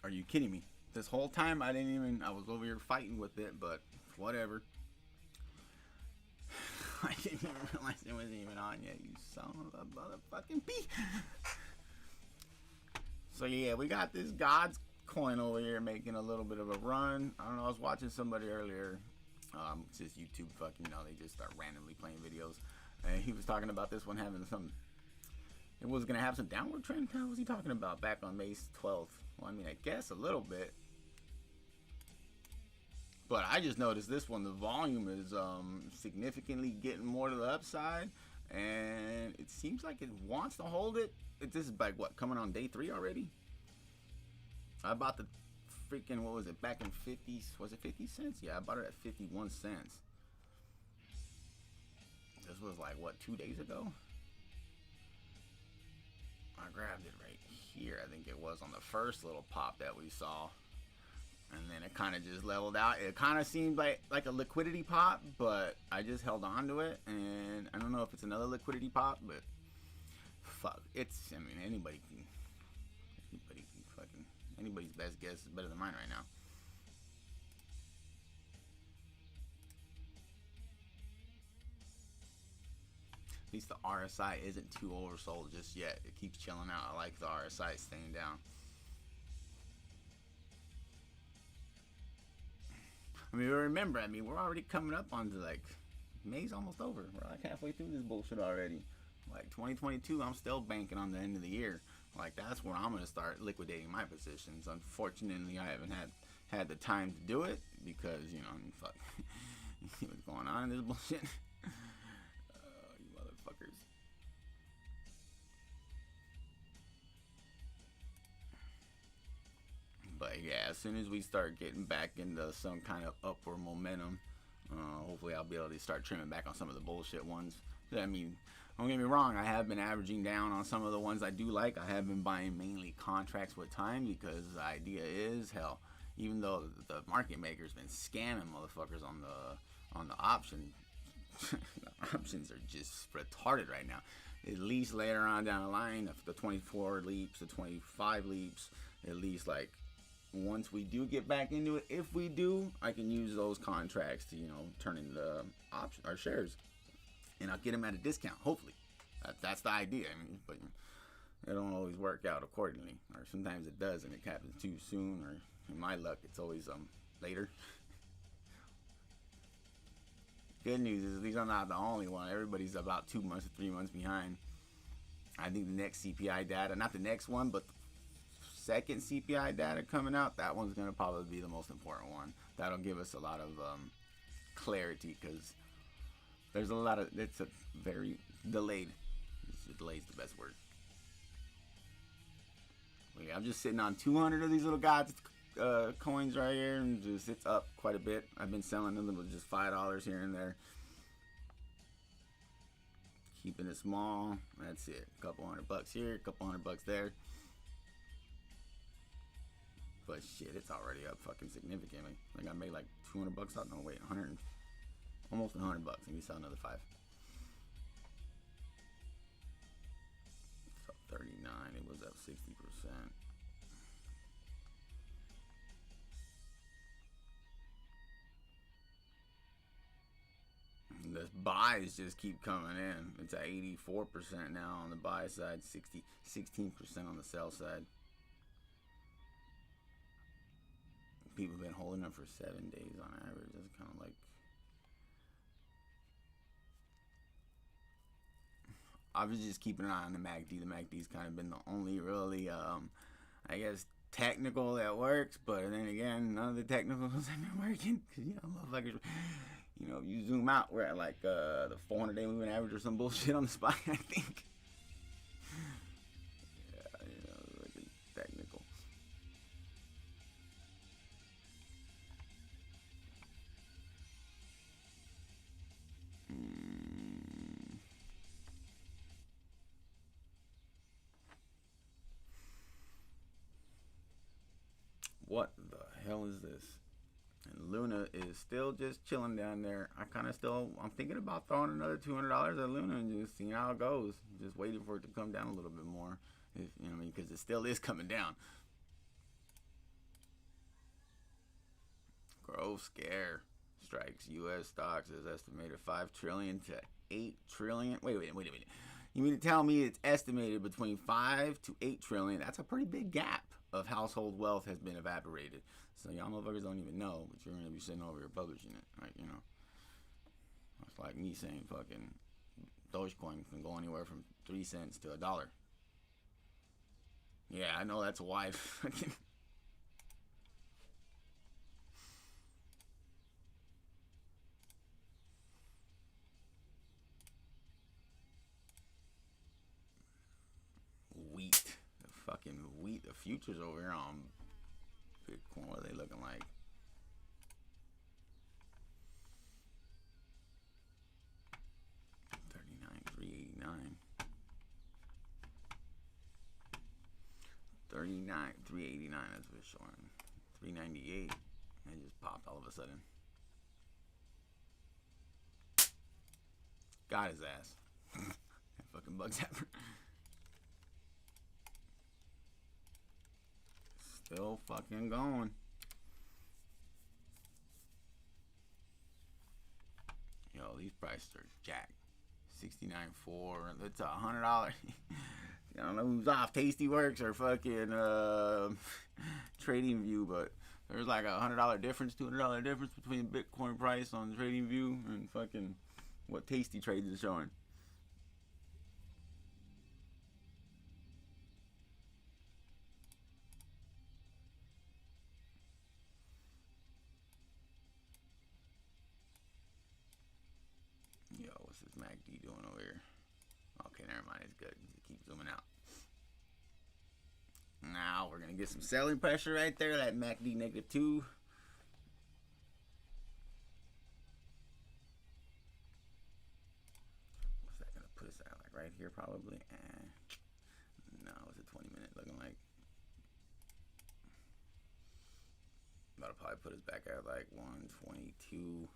Are you kidding me? This whole time I was over here fighting with it, but whatever. I didn't even realize it wasn't even on yet, you son of a motherfucking bee. So yeah, we got this God's coin over here making a little bit of a run. I don't know, I was watching somebody earlier. It's just YouTube fucking, they just start randomly playing videos. And he was talking about this one having some, it was going to have some downward trend. What was he talking about back on May 12th? Well, I mean, I guess a little bit. But I just noticed this one, the volume is significantly getting more to the upside. And it seems like it wants to hold it. This is like, what, coming on day 3 already? I bought the freaking, what was it, back in 50s, was it 50 cents? Yeah, I bought it at 51 cents. This was like, what, 2 days ago? I grabbed it right here, I think it was on the first little pop that we saw. And then it kind of just leveled out. It kind of seemed like a liquidity pop, but I just held on to it. And I don't know if it's another liquidity pop, but fuck, I mean, anybody's best guess is better than mine right now. At least the RSI isn't too oversold just yet. It keeps chilling out. I like the RSI staying down. I mean, remember, we're already coming up onto like, May's almost over. We're like halfway through this bullshit already. Like 2022, I'm still banking on the end of the year. Like that's where I'm gonna start liquidating my positions. Unfortunately, I haven't had the time to do it because fuck, you see what's going on in this bullshit. You motherfuckers. But yeah, as soon as we start getting back into some kind of upward momentum, hopefully I'll be able to start trimming back on some of the bullshit ones. I mean, don't get me wrong, I have been averaging down on some of the ones I do like. I have been buying mainly contracts with time because the idea is, hell, even though the market maker's been scamming motherfuckers on the option, the options are just retarded right now. At least later on down the line, if the 24 leaps, the 25 leaps, at least like once we do get back into it, if we do, I can use those contracts to turn into option or shares. And I'll get them at a discount, hopefully. That's the idea. But it don't always work out accordingly. Or sometimes it does and it happens too soon. Or in my luck, it's always later. Good news is these are not the only one. Everybody's about 2 months or 3 months behind. I think the next CPI data, not the next one, but the second CPI data coming out, that one's going to probably be the most important one. That'll give us a lot of clarity because there's a lot of, it's a very delayed. Delayed is the best word. Yeah, I'm just sitting on 200 of these little gods coins right here, and it's up quite a bit. I've been selling them with just $5 here and there. Keeping it small. That's it. A couple $100 here, a couple $100 there. But shit, it's already up fucking significantly. I think I made like $200 out. No, wait, 100. Almost $100, and we sell another 5. It's up 39. It was up 60%. The buys just keep coming in. It's at 84% now on the buy side, 16% on the sell side. People have been holding them for 7 days on average. That's kind of like, I was just keeping an eye on the MACD. The MACD's kind of been the only really, I guess, technical that works. But then again, none of the technicals have been working. Because, motherfuckers, if you zoom out, we're at like the 400-day moving average or some bullshit on the spot, I think. Yeah, like technical. What the hell is this? And Luna is still just chilling down there. I'm thinking about throwing another $200 at Luna and just seeing how it goes. Just waiting for it to come down a little bit more. Because it still is coming down. growth scare strikes U.S. stocks is estimated 5 trillion to 8 trillion. Wait. You mean to tell me it's estimated between 5 to 8 trillion? That's a pretty big gap of household wealth has been evaporated. So y'all motherfuckers don't even know, but you're gonna be sitting over here publishing it, right? You know, it's like me saying fucking Dogecoin can go anywhere from 3 cents to $1. Yeah, I know that's why. Wheat, the fucking wheat, the futures over here on Bitcoin. What are they looking like? 39,389. 39,389. That's what it's showing. 398. It just popped all of a sudden. Got his ass. That fucking bug zapper. Still fucking going. Yo, these prices are jacked. 69.4. That's $100. I don't know who's off, Tastyworks or fucking TradingView, but there's like $100 difference, $200 difference between Bitcoin price on TradingView and fucking what Tasty Trades is showing. Yo, what's this MACD doing over here? Okay, never mind. It's good. Keep zooming out. Now we're gonna get some selling pressure right there. That MACD -2. What's that gonna put us at? Like right here, probably. No, it's a 20-minute looking like. That'll probably put us back at like 122.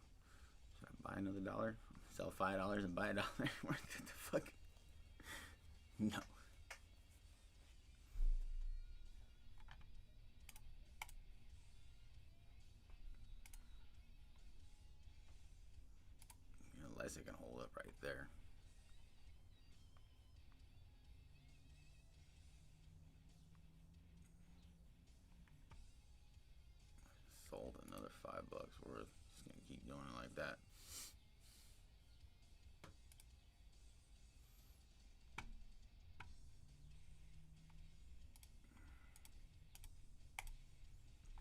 Should I buy another dollar? Sell $5 and buy $1? What the fuck? No. Unless it can hold up right there. Sold another $5 worth. Just gonna keep doing it like that.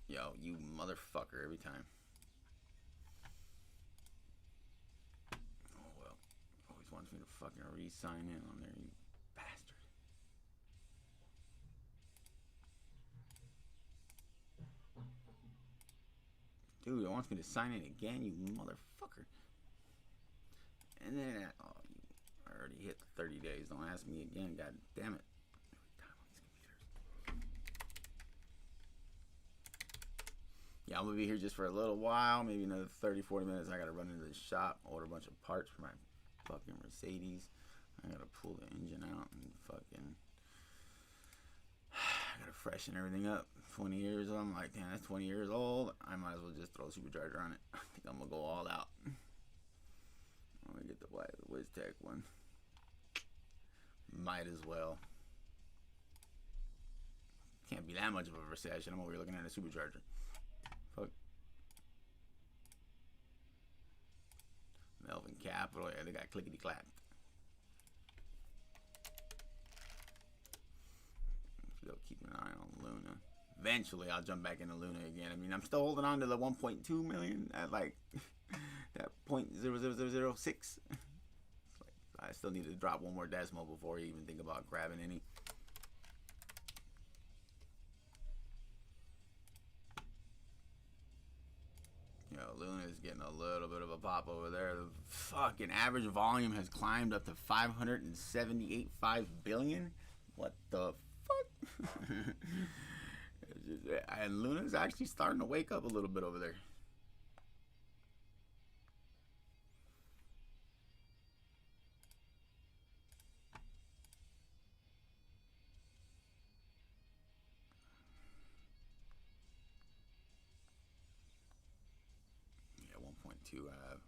Yo, you motherfucker every time. Oh well. Always wants me to fucking re-sign in on there, you bastard. Dude, it wants me to sign in again, you motherfucker. And then, oh, you already hit the 30 days. Don't ask me again, god damn it. Yeah, I'm gonna be here just for a little while, maybe another 30-40 minutes. I gotta run into the shop, order a bunch of parts for my fucking Mercedes. I gotta pull the engine out and fucking I gotta freshen everything up. 20 years old. I'm like, damn, that's 20 years old. I might as well just throw a supercharger on it. I think I'm gonna go all out. I'm gonna get the WizTech one. Might as well. Can't be that much of a recession. I'm over here looking at a supercharger. Fuck. Melvin Capital. Yeah, they got clickety clapped. Still keeping an eye on Luna. Eventually, I'll jump back into Luna again. I mean, I'm still holding on to the 1.2 million at like that 0.00006. I still need to drop one more decimal before you even think about grabbing any. You know, Luna is getting a little bit of a pop over there. The fucking average volume has climbed up to 578.5 billion. What the fuck? And Luna's actually starting to wake up a little bit over there. few have.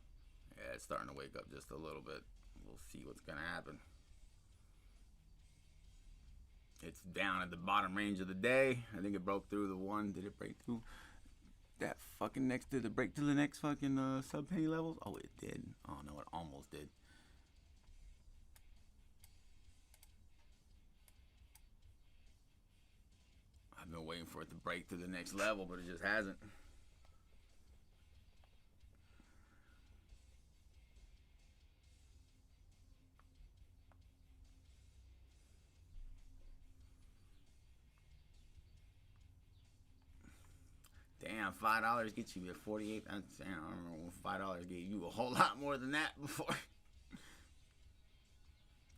Yeah, it's starting to wake up just a little bit. We'll see what's gonna happen. It's down at the bottom range of the day. I think it broke through the one. Did it break through that fucking next? Did it break to the next fucking sub penny levels? Oh, it did. Oh no, it almost did. I've been waiting for it to break to the next level, but it just hasn't. Damn, $5 gets you at 48. Damn, I remember when $5 gave you a whole lot more than that before.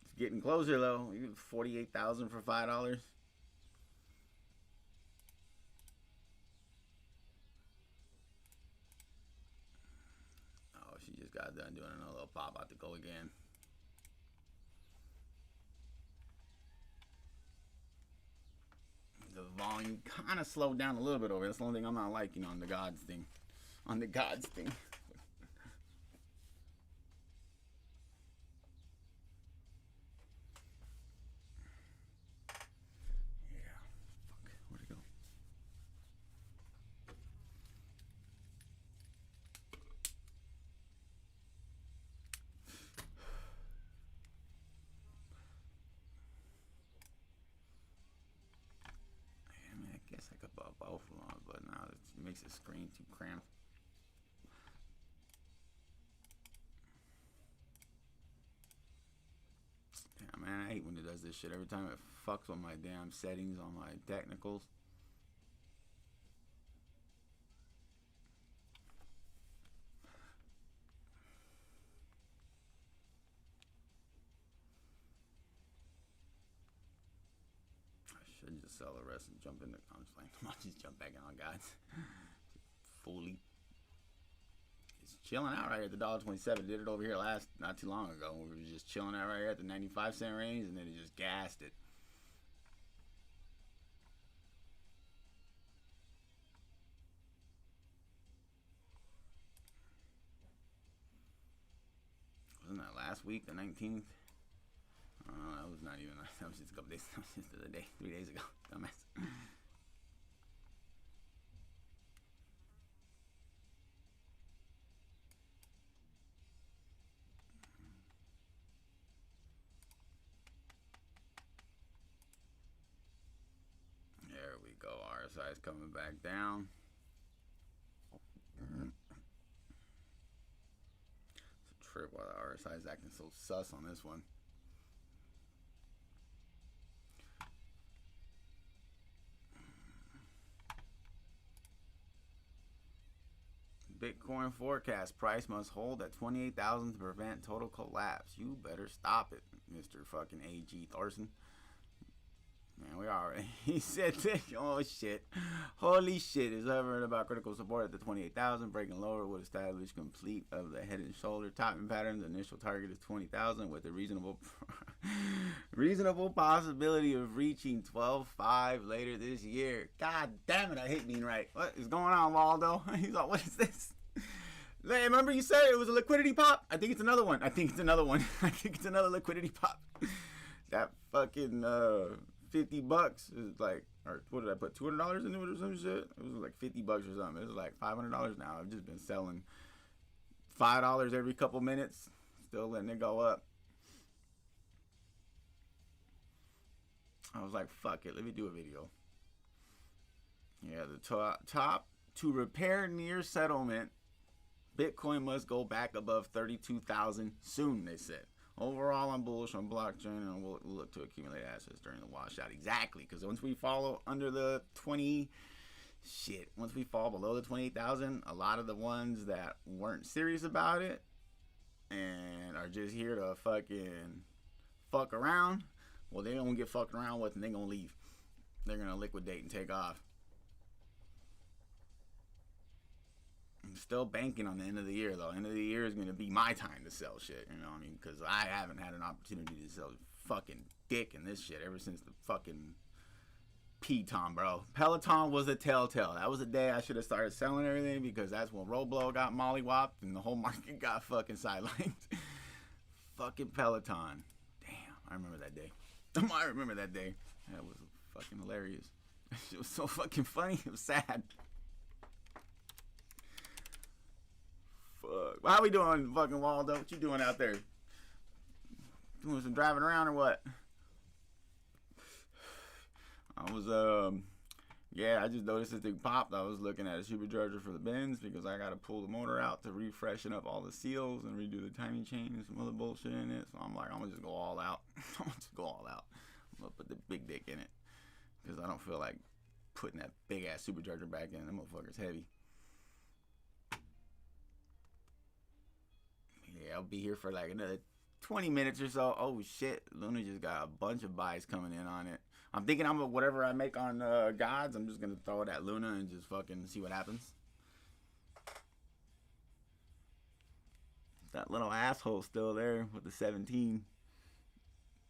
It's getting closer though. You get 48,000 for $5. Oh, she just got done doing another little pop. About to go again. The volume kind of slowed down a little bit over. That's the only thing I'm not liking on the gods thing. On the gods thing. Yeah. Fuck. Where'd it go? I mean, I guess I could buy both of them, but now it makes the screen too cramped. Yeah, man, I hate when it does this shit. Every time it fucks with my damn settings on my technicals. I should just sell the rest and jump into. I'm just playing. I'll just jump back in on gods. Fully. It's chilling out right here at the $1.27. Did it over here not too long ago. We were just chilling out right here at the 95-cent range, and then it just gassed it. Wasn't that last week, the 19th? That was not even. That was just a couple days. That was just the other day, 3 days ago. Dumbass. There we go. RSI is coming back down. It's a trip why the RSI is acting so sus on this one. Bitcoin forecast price must hold at 28,000 to prevent total collapse. You better stop it, Mr. fucking A.G. Thorson. Man, we already. He said this. Oh shit. Holy shit. Is hovering about critical support at the 28,000. Breaking lower would establish complete of the head and shoulder topping pattern. The initial target is 20,000 with a reasonable possibility of reaching 12.5 later this year. God damn it. I hate being right. What is going on, Waldo? He's like, what is this? Hey, remember you said it was a liquidity pop? I think it's another one. I think it's another liquidity pop. That fucking 50 bucks is like, or what did I put, $200 into it or some shit? It was like 50 bucks or something. It was like $500 now. I've just been selling $5 every couple minutes, still letting it go up. I was like, fuck it, let me do a video. Yeah, the top to repair near settlement, Bitcoin must go back above 32,000 soon, they said. Overall, I'm bullish on blockchain, and we'll look to accumulate assets during the washout. Exactly, because once we fall under the once we fall below the 28,000, a lot of the ones that weren't serious about it and are just here to fucking fuck around, well, they don't get fucked around with, and they're gonna leave. They're gonna liquidate and take off. I'm still banking on the end of the year, though. End of the year is going to be my time to sell shit, you know what I mean? Because I haven't had an opportunity to sell fucking dick in this shit ever since the fucking Peloton, bro. Peloton was a telltale. That was the day I should have started selling everything, because that's when Roblo got mollywopped and the whole market got fucking sidelined. Fucking Peloton. Damn, I remember that day. I remember that day. That was fucking hilarious. It was so fucking funny. It was sad. Fuck. How we doing, fucking Waldo? What you doing out there? Doing some driving around or what? I was, yeah, I just noticed this thing popped. I was looking at a supercharger for the Benz because I got to pull the motor out to refreshen up all the seals and redo the timing chain and some other bullshit in it. So I'm like, I'm going to just go all out. I'm going to just go all out. I'm going to put the big dick in it because I don't feel like putting that big ass supercharger back in. That motherfucker's heavy. Yeah, I'll be here for like another 20 minutes or so. Oh shit, Luna just got a bunch of buys coming in on it. I'm thinking whatever I make on Gods, I'm just gonna throw it at Luna and just fucking see what happens. That little asshole still there with the 17.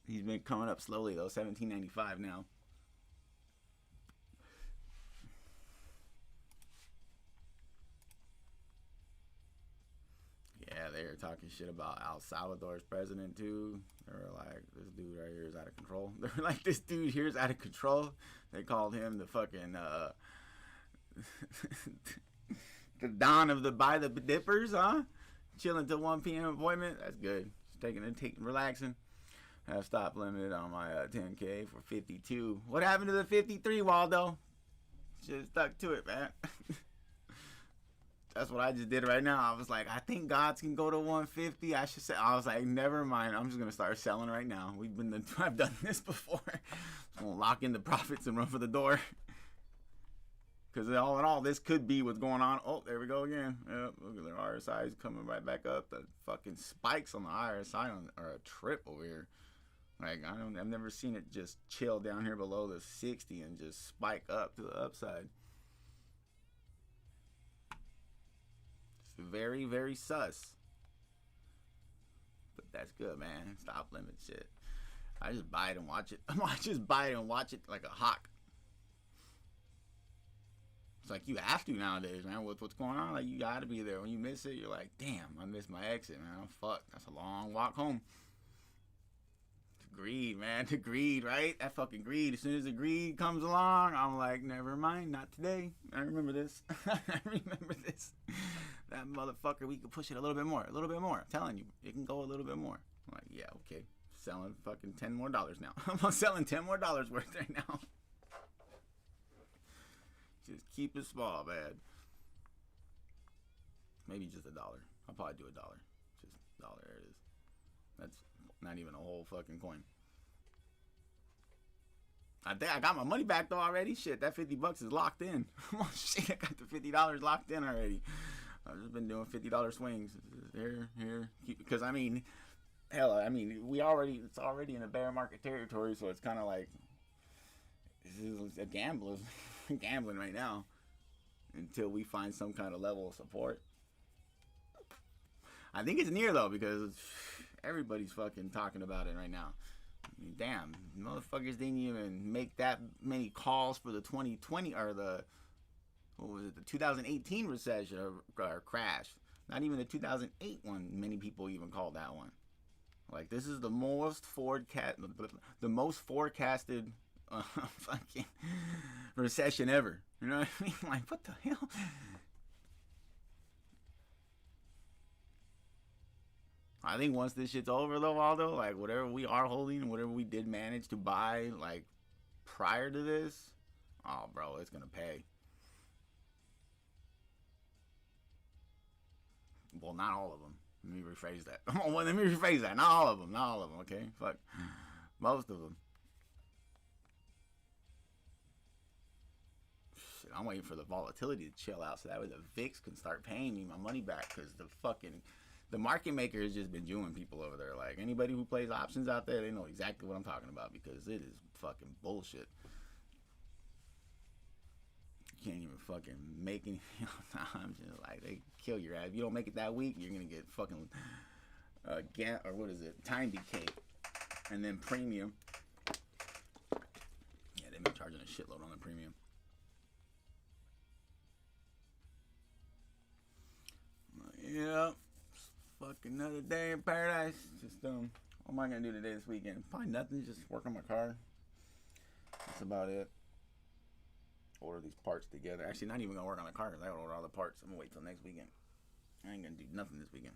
He's been coming up slowly though. 17.95 now. Yeah, they were talking shit about El Salvador's president too. They were like, this dude right here is out of control. They were like, this dude here is out of control. They called him the fucking the Don of the By the Dippers, huh? Chilling till 1 p.m. appointment. That's good. Just relaxing. Have stop limit on my 10K for 52. What happened to the 53, Waldo? Should've stuck to it, man. That's what I just did right now. I was like, I think Gods can go to 150. I should say. I was like, never mind. I'm just gonna start selling right now. I've done this before. I'm gonna lock in the profits and run for the door. Because all in all, this could be what's going on. Oh, there we go again. Yep, look at the RSI is coming right back up. The fucking spikes on the RSI are a trip over here. Like I've never seen it just chill down here below the 60 and just spike up to the upside. Very, very sus. But that's good, man. Stop limit shit. I just buy it and watch it. I just buy it and watch it like a hawk. It's like you have to nowadays, man. With what's going on, like you gotta be there. When you miss it, you're like, damn, I missed my exit, man. Fuck, that's a long walk home. Greed, man. The greed, right? That fucking greed. As soon as the greed comes along, I'm like, never mind, not today. I remember this. I remember this. That motherfucker, we could push it a little bit more. A little bit more. I'm telling you, it can go a little bit more. I'm like, yeah, okay. Selling fucking $10 more now. I'm selling $10 more worth right now. Just keep it small, man. Maybe just $1. I'll probably do $1. Just $1. There it is. That's not even a whole fucking coin. I think I got my money back though already. Shit, that $50 is locked in. Oh shit, I got the $50 locked in already. I've just been doing $50 swings here, because I mean, hell, I mean, it's already in a bear market territory, so it's kind of like this is a gambling right now until we find some kind of level of support. I think it's near though because everybody's fucking talking about it right now. I mean, damn, motherfuckers didn't even make that many calls for the 2020 or the. What was it? The 2018 recession or crash. Not even the 2008 one. Many people even called that one. Like this is the most forecasted fucking recession ever. You know what I mean? Like what the hell? I think once this shit's over though, Aldo, like whatever we are holding, whatever we did manage to buy, like prior to this, oh bro, it's gonna pay. Well, not all of them. Let me rephrase that. Well, let me rephrase that. Not all of them. Not all of them, okay? Fuck. Most of them. Shit, I'm waiting for the volatility to chill out so that way the VIX can start paying me my money back because the market maker has just been doing people over there. Like, anybody who plays options out there, they know exactly what I'm talking about because it is fucking bullshit. Can't even fucking make any. I'm just like, they kill your ass. If you don't make it that week, you're gonna get fucking or what is it? Time decay, and then premium. Yeah, they've been charging a shitload on the premium. Yep. Fucking another day in paradise. Just what am I gonna do today this weekend? Probably nothing. Just work on my car. That's about it. Order these parts together. Actually, not even gonna work on the car because I gotta order all the parts. I'm gonna wait till next weekend. I ain't gonna do nothing this weekend.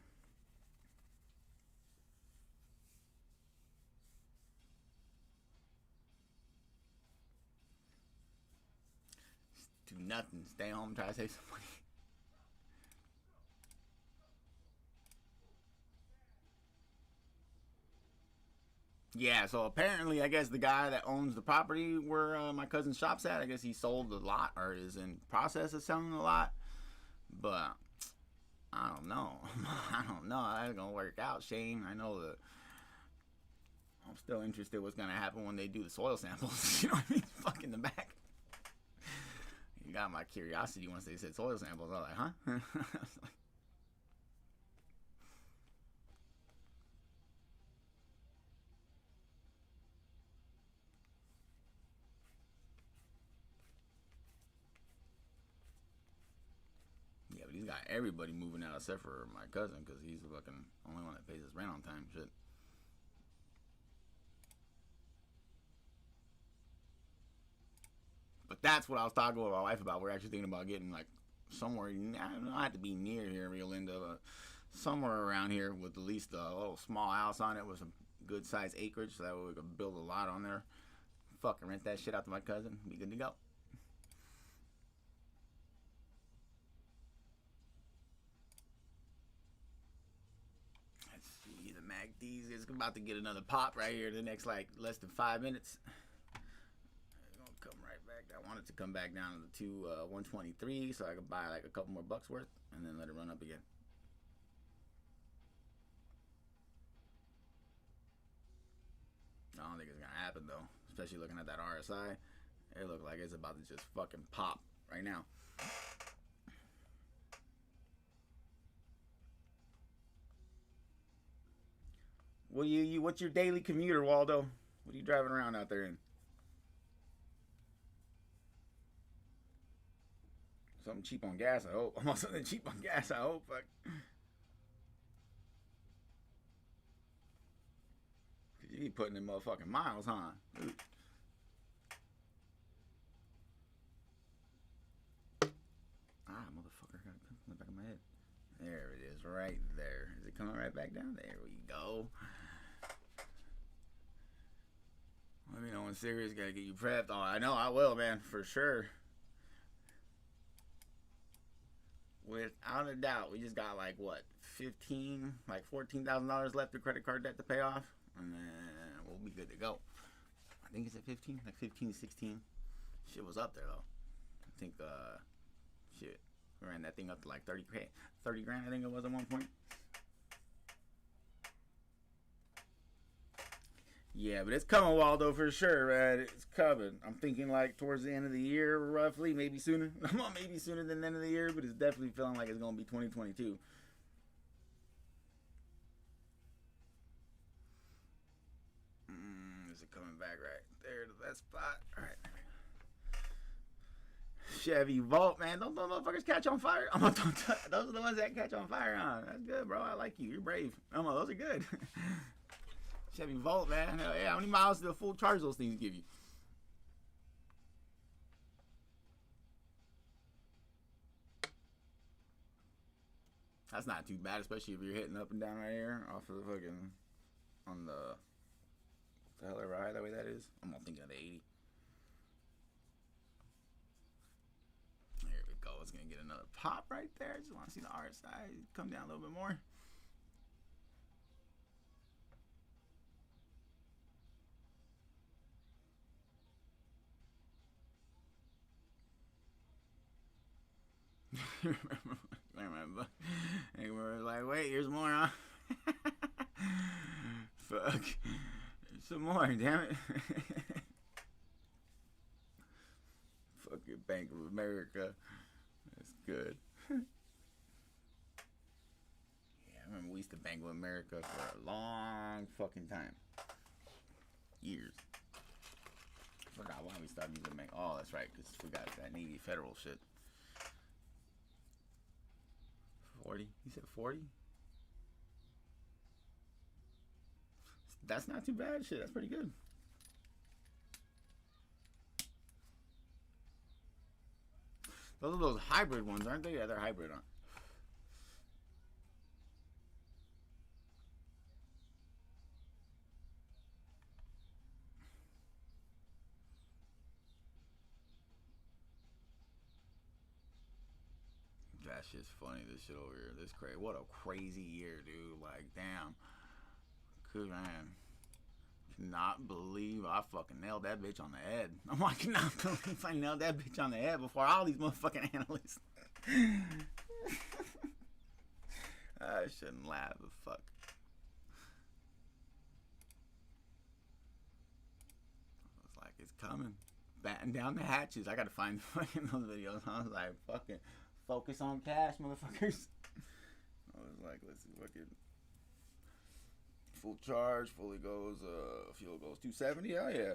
Just do nothing. Stay home. Try to save some money. Yeah, so apparently, I guess the guy that owns the property where my cousin's shop's at, I guess he sold the lot or is in process of selling the lot. But I don't know. I don't know. That's gonna work out, Shane. I know that I'm still interested what's gonna happen when they do the soil samples. You know what I mean? Fuck in the back. You got my curiosity once they said soil samples. I was like, huh? I was like, yeah, but he's got everybody moving out except for my cousin because he's the fucking only one that pays his rent on time. Shit. But that's what I was talking with my wife about. We're actually thinking about getting like somewhere. I don't have to be near here, Rio Linda, but somewhere around here with at least a little small house on it with some good sized acreage, so that way we could build a lot on there. Fucking rent that shit out to my cousin. Be good to go. Let's see, the MACDs is about to get another pop right here in the next like less than 5 minutes. Come right back. I wanted to come back down to the 123 so I could buy like a couple more bucks worth and then let it run up again. I don't think it's gonna happen though, especially looking at that RSI. It looks like it's about to just fucking pop right now. What's your daily commuter, Waldo? What are you driving around out there in? Something cheap on gas, I hope. I'm on something cheap on gas, I hope. Fuck. Cause you be putting in motherfucking miles, huh? Dude. Ah, motherfucker, got it in the back of my head. There it is, right there. Is it coming right back down? There we go. Let me know when serious. Gotta get you prepped. Oh, I know I will, man, for sure. Without a doubt, we just got like what, $14,000 left of credit card debt to pay off, and then we'll be good to go. I think it's at 15, like 15, 16. Shit was up there though. I think shit, we ran that thing up to like 30 grand. I think it was at one point. Yeah, but it's coming, Waldo, for sure, man. It's coming. I'm thinking like towards the end of the year, roughly, maybe sooner. Maybe sooner than the end of the year, but it's definitely feeling like it's gonna be 2022. Is it coming back right there to that spot? All right. Chevy Volt, man. Don't those motherfuckers catch on fire. Those are the ones that catch on fire, huh? That's good, bro. I like you. You're brave. Those are good. Chevy Volt, man. Hell yeah. How many miles do a full charge those things give you? That's not too bad, especially if you're hitting up and down right here off of the fucking on the hell ever highway that is. I'm not thinking of the 80. There we go. It's gonna get another pop right there. Just want to see the RSI come down a little bit more. I remember like, wait, here's more, huh? Fuck. There's some more, damn it. Fucking Bank of America. That's good. Yeah, I remember we used to Bank of America for a long fucking time. Years. Forgot why we stopped using Meg. Oh, that's right, because we got that Navy Federal shit. 40? You said 40? That's not too bad. Shit, that's pretty good. Those are those hybrid ones, aren't they? Yeah, they're hybrid, aren't that shit's funny, this shit over here. This crazy. What a crazy year, dude. Like, damn. Good man. Cannot believe I fucking nailed that bitch on the head. I'm like, cannot believe I nailed that bitch on the head before all these motherfucking analysts. I shouldn't laugh, but fuck. It's like, it's coming. Batten down the hatches. I gotta find fucking those videos. I was like, fucking focus on cash, motherfuckers. I was like, let's see, fucking full charge, fully goes, fuel goes 270. Oh yeah,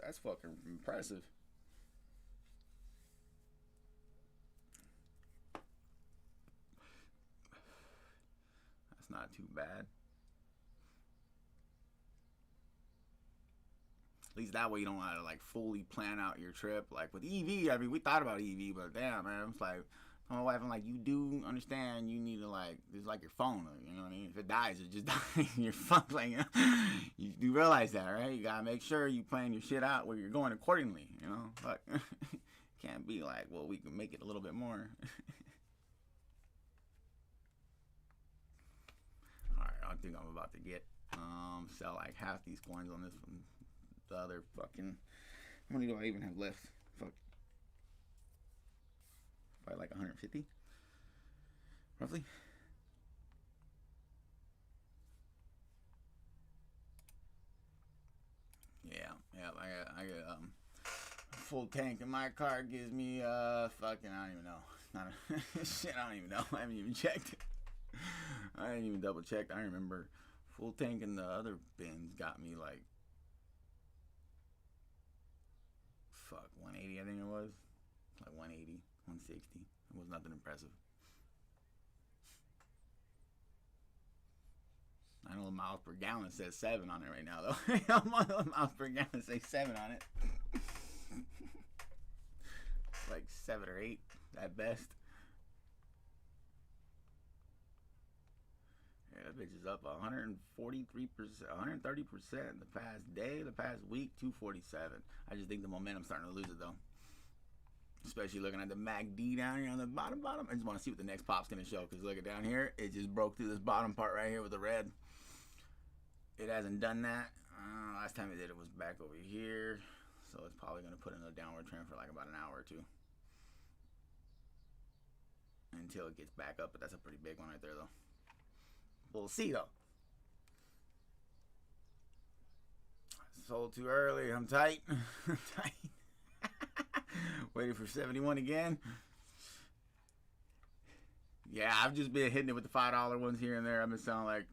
that's fucking impressive. That's not too bad. At least that way you don't have to like fully plan out your trip. Like with EV, I mean, we thought about EV, but damn, man, it's like, my wife, I'm like, you do understand you need to like, it's like your phone, you know what I mean? If it dies, it just dies. Your phone, like, you do realize that, right? You gotta make sure you plan your shit out where you're going accordingly, you know? Like, can't be like, well, we can make it a little bit more. Alright, I think I'm about to get, sell like half these coins on this one. The other fucking, how many do I even have left? Fuck. Probably like 150, roughly. Yeah, I got full tank in my car gives me fucking, I don't even know. Not a, shit, I don't even know. I haven't even checked. I didn't even double check. I remember full tank in the other bins got me like, fuck, 180 I think it was. Like 180, 160. It was nothing impressive. I know the miles per gallon says 7 on it right now, though. Miles per gallon say 7 on it. Like 7 or 8 at best. Yeah, that bitch is up 143%, 130% the past day, the past week, 247. I just think the momentum's starting to lose it, though. Especially looking at the MACD down here on the bottom. I just want to see what the next pop's going to show. Because look at down here. It just broke through this bottom part right here with the red. It hasn't done that. Last time it did, it was back over here. So it's probably going to put in a downward trend for like about an hour or two. Until it gets back up. But that's a pretty big one right there, though. We'll see, though. Sold too early. I'm tight. I'm tight. Waiting for 71 again. Yeah, I've just been hitting it with the $5 ones here and there. I've been selling like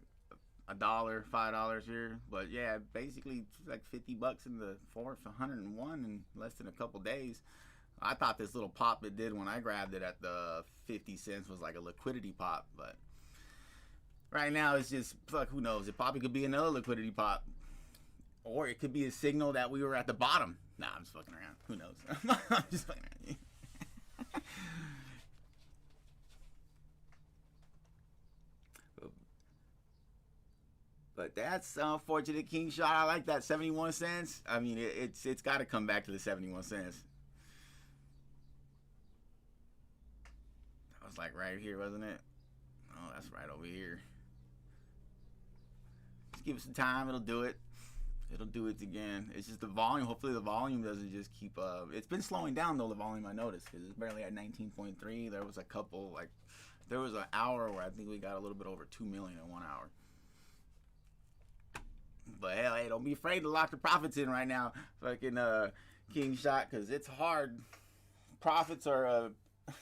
$1, $5 here. But yeah, basically like 50 bucks in the fourth, 101 in less than a couple days. I thought this little pop it did when I grabbed it at the 50 cents was like a liquidity pop. But right now it's just, fuck, who knows? It probably could be another liquidity pop. Or it could be a signal that we were at the bottom. Nah, I'm just fucking around. Who knows? I'm just fucking around. But that's unfortunate, King Shot. I like that 71 cents. I mean, it's got to come back to the 71 cents. That was like right here, wasn't it? Oh, that's right over here. Just give it some time. It'll do it. It'll do it again. It's just the volume. Hopefully the volume doesn't just keep it's been slowing down though, the volume, I noticed, because it's barely at 19.3. There was a couple, like, there was an hour where I think we got a little bit over 2 million in 1 hour. But hell, hey, don't be afraid to lock the profits in right now, fucking King Shot, because it's hard. Profits are,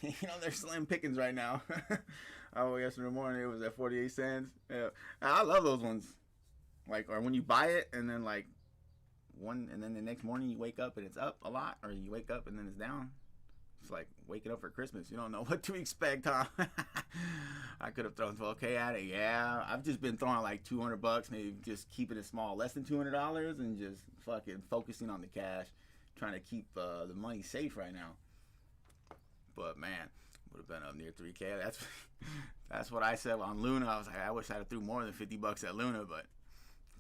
you know, they're slim pickings right now. Oh, yesterday morning it was at 48 cents. Yeah, I love those ones. Like, or when you buy it and then like one, and then the next morning you wake up and it's up a lot, or you wake up and then it's down. It's like waking up for Christmas. You don't know what to expect, huh? I could have thrown 12K at it. Yeah, I've just been throwing like $200, maybe just keeping it small, less than $200, and just fucking focusing on the cash, trying to keep the money safe right now. But man, would have been up near 3K. That's what I said on Luna. I was like, I wish I'd have threw more than $50 at Luna, but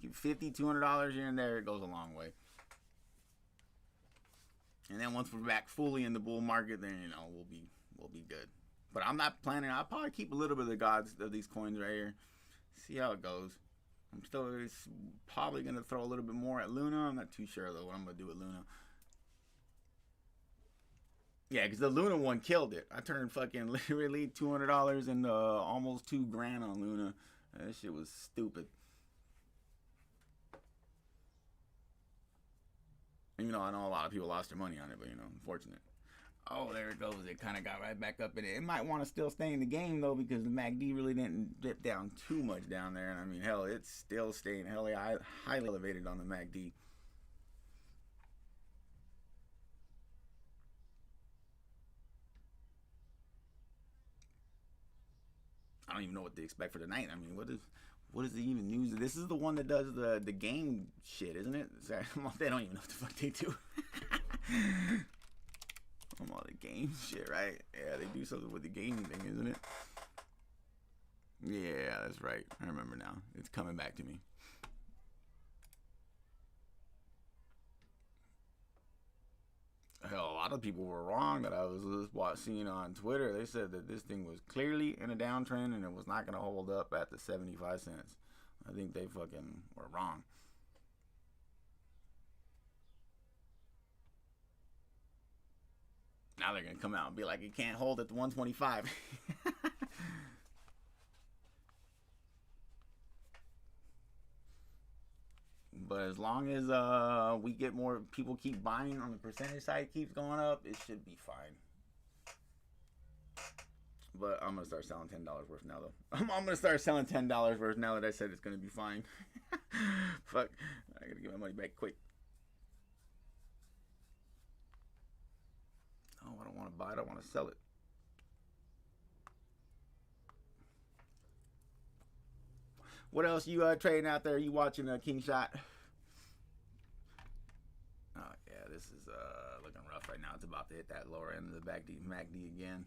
$50, $200 here and there, it goes a long way. And then once we're back fully in the bull market, then we'll be good. But I'm not planning. I'll probably keep a little bit of the gods of these coins right here. See how it goes. I'm still probably gonna throw a little bit more at Luna. I'm not too sure though what I'm gonna do with Luna. Yeah, because the Luna one killed it. I turned fucking literally $200 into almost $2,000 on Luna. That shit was stupid. You know, I know a lot of people lost their money on it, but unfortunate. Oh, there it goes. It kind of got right back up in it. It might want to still stay in the game though, because the MACD really didn't dip down too much down there. And I mean, hell, it's still staying highly elevated on the MACD. I don't even know what to expect for tonight. I mean, what is the even news? This is the one that does the game shit, isn't it? Sorry, they don't even know what the fuck they do. All the game shit, right? Yeah, they do something with the gaming thing, isn't it? Yeah, that's right. I remember now. It's coming back to me. Hell, a lot of people were wrong that I was seeing on Twitter. They said that this thing was clearly in a downtrend and it was not going to hold up at the 75 cents. I think they fucking were wrong. Now they're going to come out and be like, it can't hold at the 125. But as long as we get more people keep buying on the percentage side keeps going up, it should be fine. But I'm gonna start selling $10 worth now though. I'm gonna start selling $10 worth now that I said it's gonna be fine. Fuck, I gotta get my money back quick. Oh, I don't want to buy it. I want to sell it. What else you trading out there? You watching King Shot? Oh yeah, this is looking rough right now. It's about to hit that lower end of the MACD again.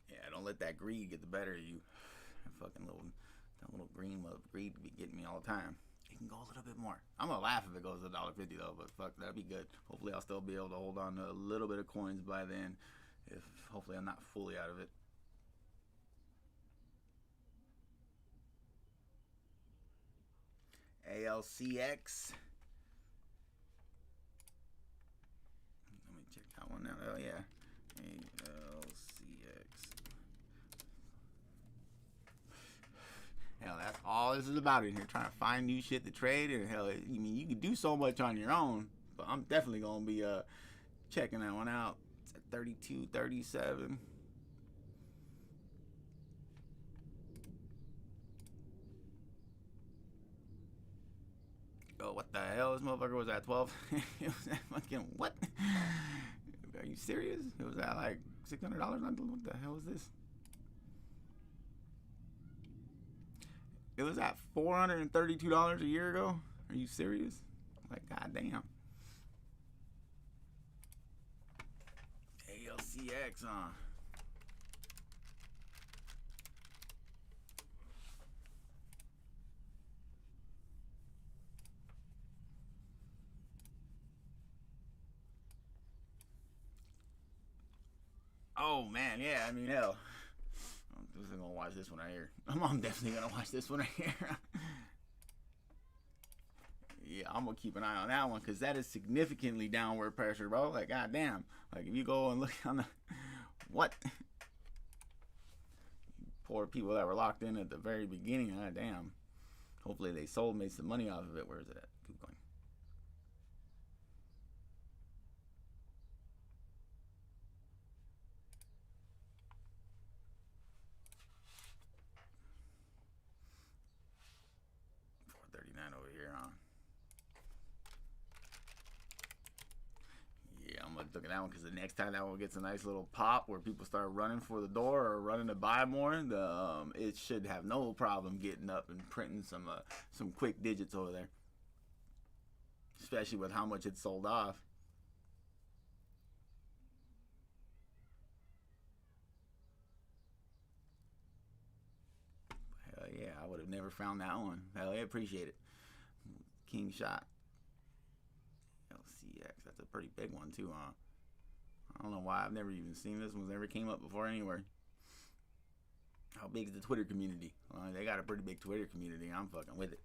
Yeah, don't let that greed get the better of you. That fucking little greed be getting me all the time. It can go a little bit more. I'm gonna laugh if it goes to $1.50 though, but fuck, that'd be good. Hopefully I'll still be able to hold on to a little bit of coins by then. If hopefully I'm not fully out of it. ALCX. Let me check that one out. Oh yeah. ALCX. Hell, that's all this is about in here. Trying to find new shit to trade. And hell, I mean, you can do so much on your own. But I'm definitely going to be checking that one out. It's at 32, 37. Oh, what the hell? This motherfucker was at 12. It was at fucking what? Are you serious? It was at like $600. What the hell is this? It was at $432 a year ago. Are you serious? Like, goddamn. ALCX, Oh man, yeah. I mean, hell. I'm definitely gonna watch this one right here. I'm definitely gonna watch this one right here. yeah, I'm gonna keep an eye on that one because that is significantly downward pressure, bro. Like, goddamn. Like, if you go and look on the what poor people that were locked in at the very beginning, goddamn. Hopefully they sold, made some money off of it. Where is it at? Keep going. $4.39 over here, huh? Yeah, I'm gonna look at that one because the next time that one gets a nice little pop where people start running for the door or running to buy more, it should have no problem getting up and printing some quick digits over there, especially with how much it sold off. Hell yeah, I would have never found that one. Hell yeah, appreciate it. King shot. LCX, that's a pretty big one too, huh? I don't know why I've never even seen this one. Never came up before anywhere. How big is the Twitter community? They got a pretty big Twitter community. I'm fucking with it.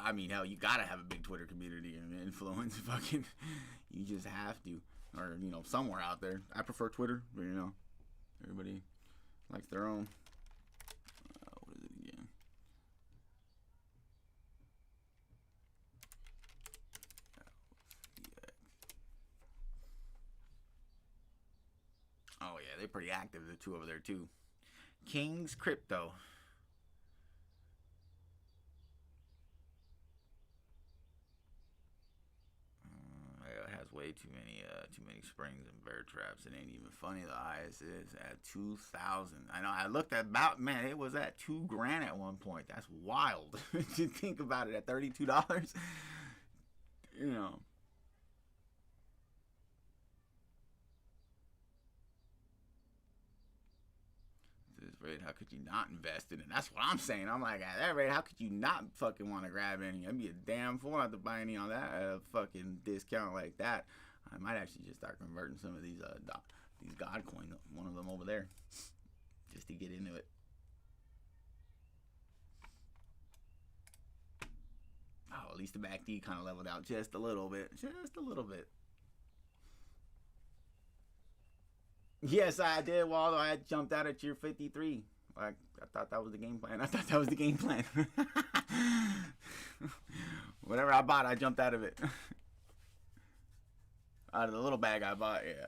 I mean, hell, you gotta have a big Twitter community and influence. Fucking, you just have to, or somewhere out there. I prefer Twitter, but everybody likes their own. What is it again? Oh yeah, they're pretty active. The two over there too. King's Crypto. It has way too many springs and bear traps. It ain't even funny. The highest is at 2,000. I know. I looked at man. It was at $2,000 at one point. That's wild to think about it. At $32. This rate, how could you not invest in it? That's what I'm saying. I'm like, at that rate, how could you not fucking want to grab any? I'd be a damn fool not to buy any on that fucking discount like that. I might actually just start converting some of these God coin, one of them over there, just to get into it. Oh, at least the back D kind of leveled out just a little bit. Just a little bit. Yes, I did, Waldo. I jumped out at your 53. I thought that was the game plan. Whatever I bought, I jumped out of it. Out of the little bag I bought, yeah.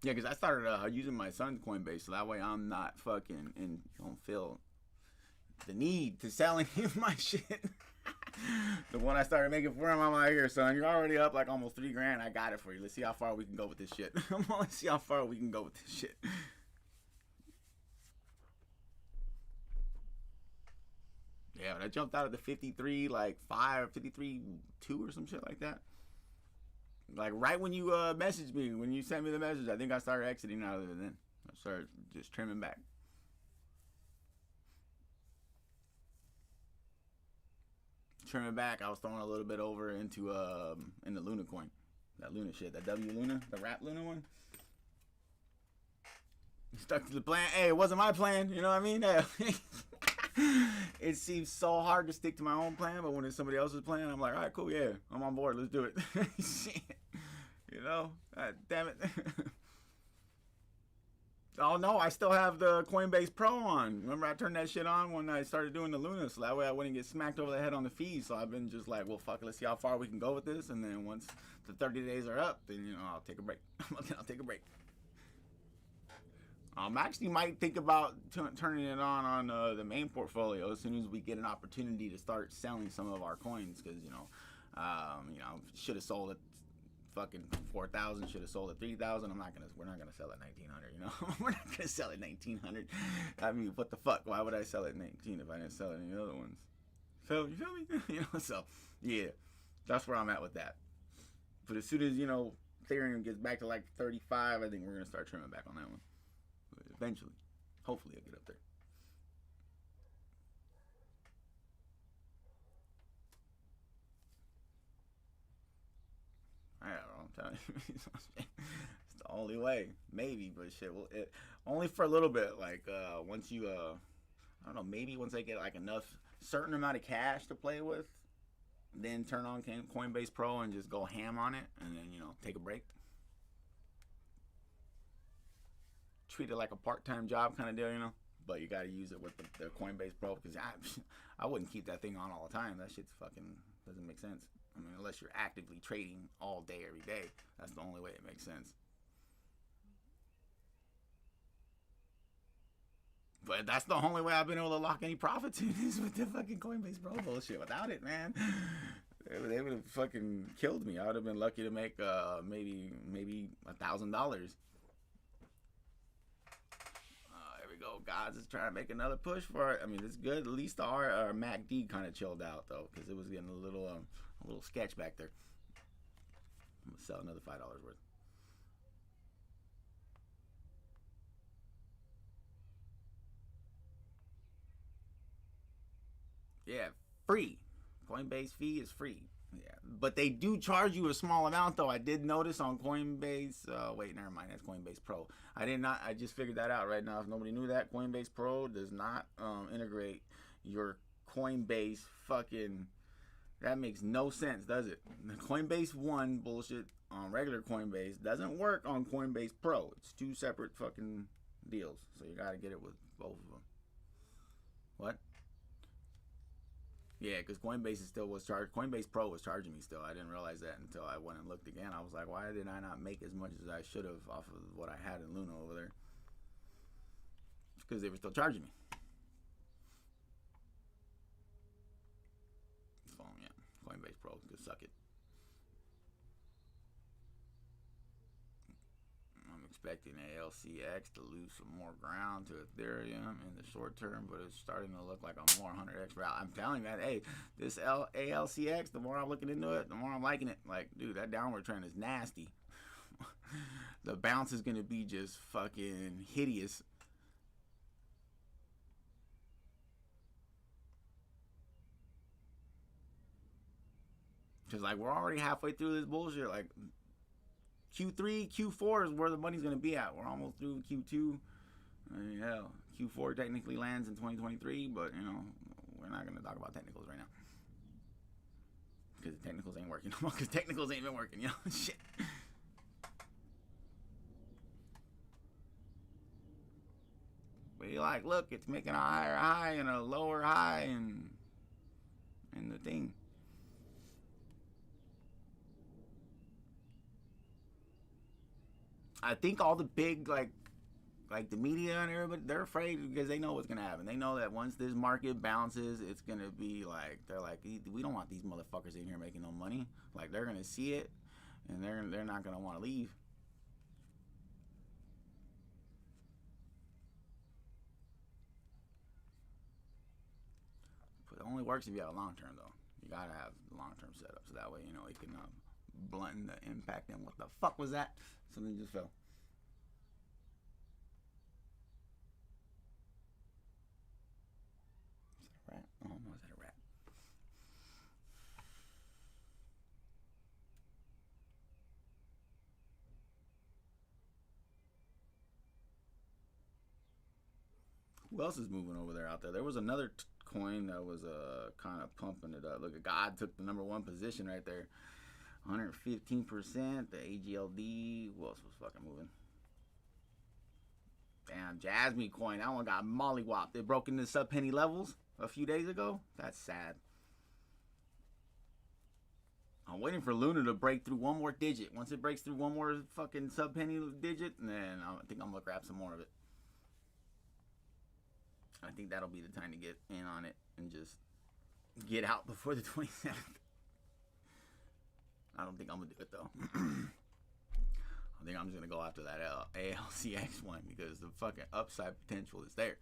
Yeah, because I started using my son's Coinbase, so that way I'm not fucking and don't feel the need to selling him my shit. The one I started making for him, I'm like, here, son, you're already up like almost $3,000. I got it for you. Let's see how far we can go with this shit. Let's see how far we can go with this shit. Yeah, but I jumped out of the 53, like 5, 53, 2 or some shit like that. Like right when you messaged me, when you sent me the message, I think I started exiting out of it then. I started just trimming back. Trimming back, I was throwing a little bit over into in the Luna coin. That Luna shit, that W Luna, the Rap Luna one. Stuck to the plan. Hey, it wasn't my plan, you know what I mean? It seems so hard to stick to my own plan, but when it's somebody else's plan, I'm like, all right, cool, yeah, I'm on board, let's do it. Shit. God damn it. Oh no, I still have the Coinbase Pro on. Remember, I turned that shit on when I started doing the Luna, so that way I wouldn't get smacked over the head on the fees. So I've been just like, well, fuck it, let's see how far we can go with this, and then once the 30 days are up, then I'll take a break. I'll take a break. I actually might think about turning it on the main portfolio as soon as we get an opportunity to start selling some of our coins, because should have sold it fucking 4,000, should have sold at 3,000. We're not gonna sell at 1,900. We're not gonna sell at 1,900. I mean, what the fuck? Why would I sell at 19 if I didn't sell any other ones? So you feel me? So yeah, that's where I'm at with that. But as soon as Ethereum gets back to like 35, I think we're gonna start trimming back on that one. But eventually, hopefully, I'll get up there. I don't know. I'm telling you, it's the only way. Maybe, but shit. Well, only for a little bit. Like once you I don't know, maybe once I get like enough certain amount of cash to play with, then turn on Coinbase Pro and just go ham on it, and then take a break. Treat it like a part-time job kind of deal. But you got to use it with the Coinbase Pro, because I wouldn't keep that thing on all the time. That shit's fucking doesn't make sense. I mean, unless you're actively trading all day, every day, that's the only way it makes sense. But that's the only way I've been able to lock any profits in is with the fucking Coinbase Pro bullshit. Without it, man, they would have fucking killed me. I would have been lucky to make maybe $1,000. There we go. God's is trying to make another push for it. I mean, it's good. At least our MACD kind of chilled out though, because it was getting a little sketch back there. I'm gonna sell another $5 worth. Yeah, free. Coinbase fee is free. Yeah, but they do charge you a small amount though. I did notice on Coinbase. Wait, never mind. That's Coinbase Pro. I just figured that out right now. If nobody knew that, Coinbase Pro does not integrate your Coinbase fucking. That makes no sense, does it? The Coinbase One bullshit on regular Coinbase doesn't work on Coinbase Pro. It's two separate fucking deals. So you gotta get it with both of them. What? Yeah, because Coinbase Coinbase Pro was charging me still. I didn't realize that until I went and looked again. I was like, why did I not make as much as I should have off of what I had in Luna over there? It's because they were still charging me. So yeah, Coinbase Pro could suck it. I'm expecting ALCX to lose some more ground to Ethereum in the short term, but it's starting to look like a more 100x route. I'm telling you, man, hey, this ALCX, the more I'm looking into it, the more I'm liking it. Like, dude, that downward trend is nasty. The bounce is going to be just fucking hideous. Because, like, we're already halfway through this bullshit. Like, Q3, Q4 is where the money's going to be at. We're almost through Q2. I mean, hell, Q4 technically lands in 2023, but, we're not going to talk about technicals right now. Because technicals ain't working. Because technicals ain't been working, Shit. But you're like, look, it's making a higher high and a lower high and the thing. I think all the big, like the media and everybody, they're afraid because they know what's going to happen. They know that once this market bounces, it's going to be like, they're like, we don't want these motherfuckers in here making no money. Like, they're going to see it, and they're not going to want to leave. But it only works if you have a long term, though. You got to have long-term setup, so that way, it can blunt the impact. And what the fuck was that? Something just fell. Is that a rat? Oh no, is that a rat? Who else is moving over there out there? There was another coin that was kind of pumping it up. Look, God took the #1 position right there. 115%. The AGLD. Who else was fucking moving? Damn, Jasmine coin. That one got mollywopped. It broke into sub-penny levels a few days ago. That's sad. I'm waiting for Luna to break through one more digit. Once it breaks through one more fucking sub-penny digit, then I think I'm going to grab some more of it. I think that'll be the time to get in on it and just get out before the 27th. I don't think I'm going to do it, though. I think I'm just going to go after that ALCX one because the fucking upside potential is there.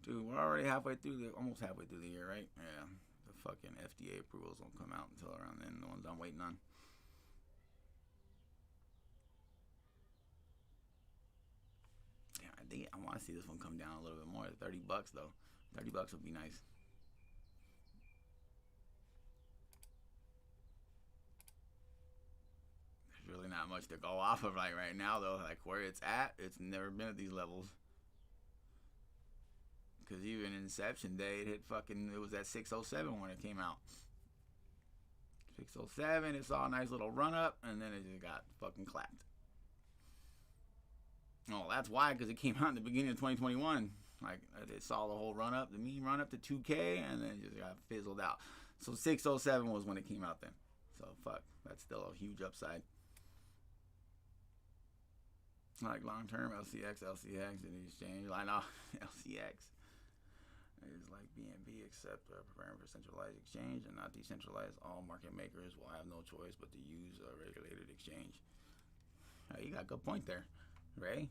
Dude, we're already almost halfway through the year, right? Yeah. The fucking FDA approvals won't come out until around then. The ones I'm waiting on. Yeah, I want to see this one come down a little bit more. $30 though. $30 would be nice. There's really not not much to go off of like right now though. Like where it's at, it's never been at these levels. Because even Inception Day, it was at 607 when it came out. 607, it saw a nice little run up, and then it just got fucking clapped. Oh, that's why, because it came out in the beginning of 2021. Like, it saw the whole run up, the mean run up to 2K, and then it just got fizzled out. So 607 was when it came out then. So fuck, that's still a huge upside. Like long-term LCX and the exchange. Like, no, LCX is like BNB, except preparing for centralized exchange and not decentralized. All market makers will have no choice but to use a regulated exchange. You got a good point there, Ray.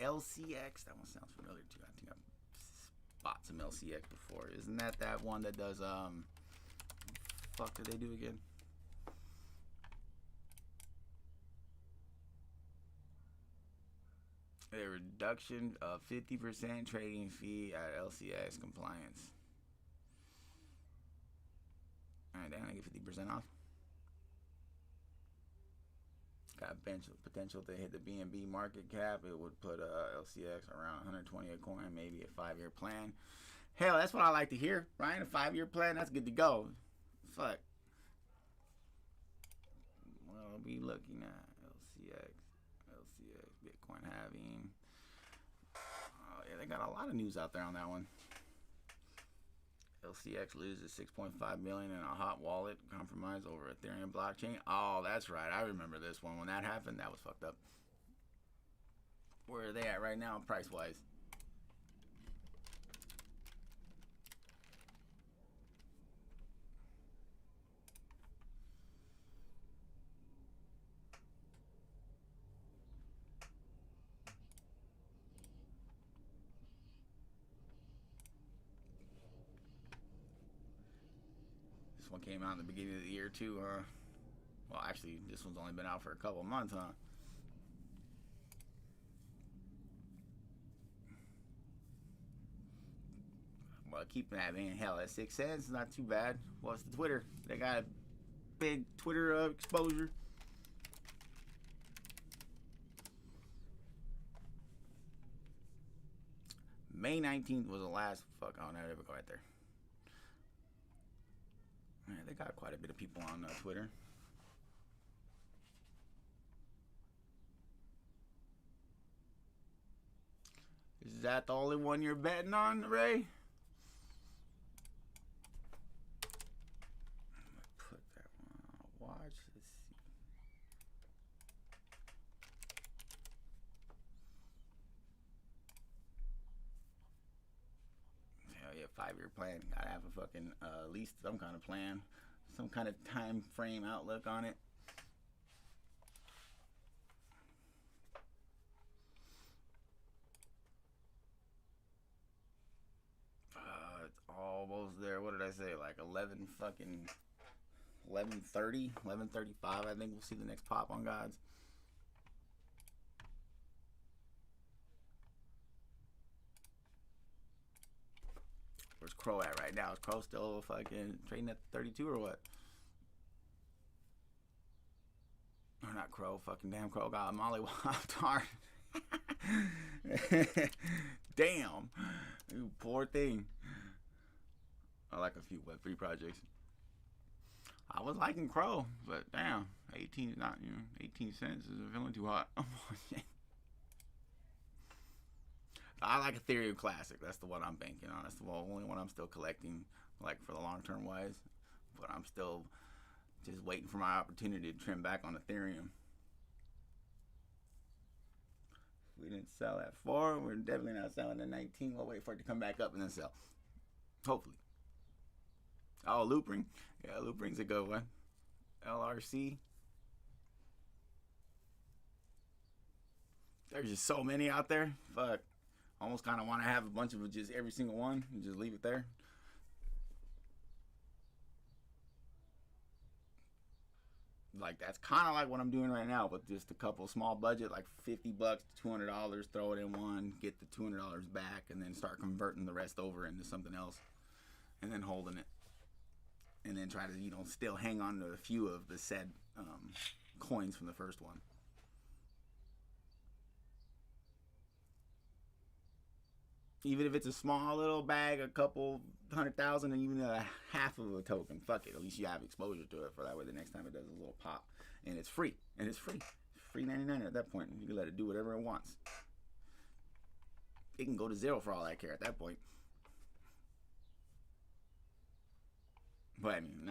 LCX, that one sounds familiar too. I think I've bought some LCX before. Isn't that one that does fuck did they do again? A reduction of 50% trading fee at LCX compliance. Alright, then I get 50% off. Got a potential to hit the BNB market cap. It would put LCX around 120 a coin, maybe a 5-year plan. Hell, that's what I like to hear, right? A 5-year plan, that's good to go. Fuck. Well, I'll be looking at LCX, Bitcoin halving. Oh yeah, they got a lot of news out there on that one. LCX loses 6.5 million in a hot wallet compromise over Ethereum blockchain. Oh, that's right. I remember this one. When that happened, that was fucked up. Where are they at right now, price-wise? This one came out in the beginning of the year too, huh? Well, actually, this one's only been out for a couple months, huh? Well, keeping that in hell at 6 cents, not too bad. What's the Twitter? They got a big Twitter exposure. May 19th was the last. Fuck, oh no, there we go right there. Man, they got quite a bit of people on Twitter. Is that the only one you're betting on, Ray? I'm gonna put that one on watch. Let's see. Hell yeah, 5-year plan. Gotta have a fucking at least some kind of plan, some kind of time frame outlook on it. It's almost there. What did I say? Like 11 fucking 11:30, 11:35. I think we'll see the next pop on Gods. Where's Crow at right now? Is Crow still fucking trading at 32 or what? Or not Crow, fucking damn Crow got Molly Wildheart. Damn. You poor thing. I like a few Web3 projects. I was liking Crow, but damn, 18 is not, 18 cents is feeling too hot. I like Ethereum Classic. That's the one I'm banking on. That's the only one I'm still collecting, like for the long term wise. But I'm still just waiting for my opportunity to trim back on Ethereum. We didn't sell at 4. We're definitely not selling at 19. We'll wait for it to come back up and then sell. Hopefully. Oh, Loopring. Yeah, Loopring's a good one. LRC. There's just so many out there. Fuck. Almost kind of want to have a bunch of just every single one and just leave it there. Like that's kind of like what I'm doing right now, but just a couple small budget, like $50 to $200, throw it in one, get the $200 back, and then start converting the rest over into something else, and then holding it. and then try to still hang on to a few of the said coins from the first one. Even if it's a small little bag, a couple 100,000, and even a half of a token, fuck it. At least you have exposure to it, for that way the next time it does a little pop, and it's free, It's free 99 at that point. You can let it do whatever it wants. It can go to zero for all I care at that point. But I mean,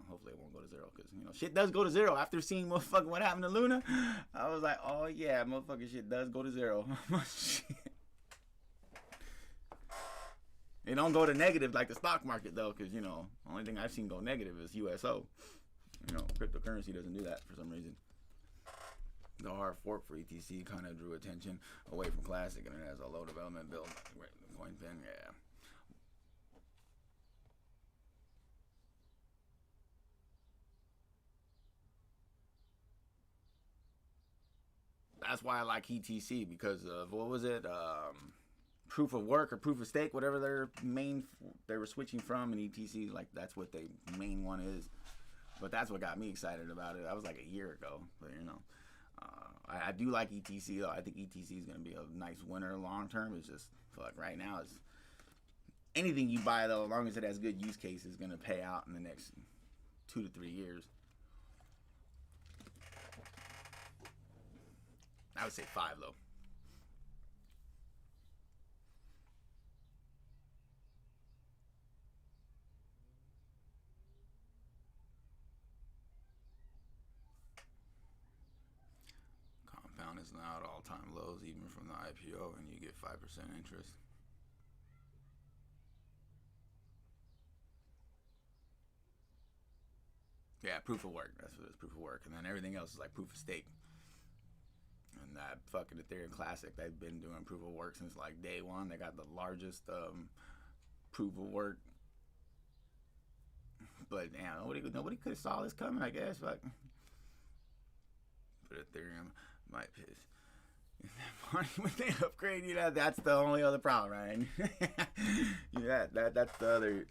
hopefully it won't go to zero, because shit does go to zero. After seeing motherfucking what happened to Luna, I was like, oh yeah, motherfucking shit does go to zero. Shit. It don't go to negative like the stock market though, because the only thing I've seen go negative is USO. Cryptocurrency doesn't do that for some reason. The hard fork for ETC kind of drew attention away from Classic, and it has a low development build. CoinPin, yeah. That's why I like ETC, because of, what was it? Proof of work or proof of stake, whatever they were switching from, and ETC, like, that's what the main one is. But that's what got me excited about it. That was like a year ago. But I do like ETC though. I think ETC is gonna be a nice winner long term. It's just right now, it's anything you buy though, as long as it has good use case, is gonna pay out in the next 2 to 3 years. I would say 5 though. Compound is now at all-time lows, even from the IPO, and you get 5% interest. Yeah, proof of work. That's what it is, proof of work. And then everything else is like proof of stake. And that fucking Ethereum Classic, they've been doing proof of work since like day one. They got the largest proof of work. But yeah, nobody could have saw this coming, I guess. But Ethereum might piss. When they upgrade, that's the only other problem, right? That's the other,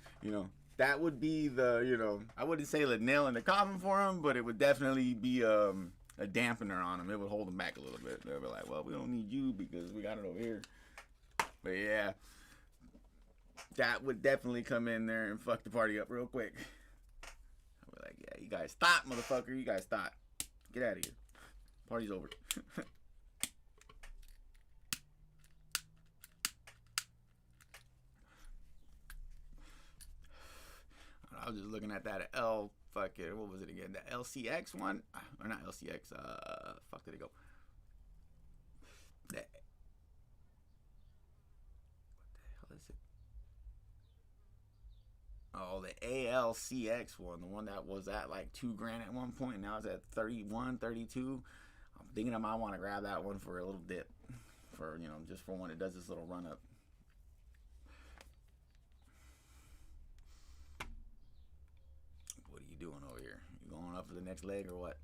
that would be the, I wouldn't say the nail in the coffin for them, but it would definitely be a dampener on them. It would hold them back a little bit. They'll be like, well, we don't need you because we got it over here. But yeah, that would definitely come in there and fuck the party up real quick. I'll be like, yeah, you guys stop, motherfucker. You guys stop. Get out of here. Party's over. I was just looking at that what was it again? The LCX one? Or not LCX, fuck did it go? What the hell is it? Oh, the ALCX one, the one that was at like $2,000 at one point, now it's at 31, 32. I'm thinking I might want to grab that one for a little dip, for just for when it does this little run up. What are you doing over here? You going up for the next leg or what?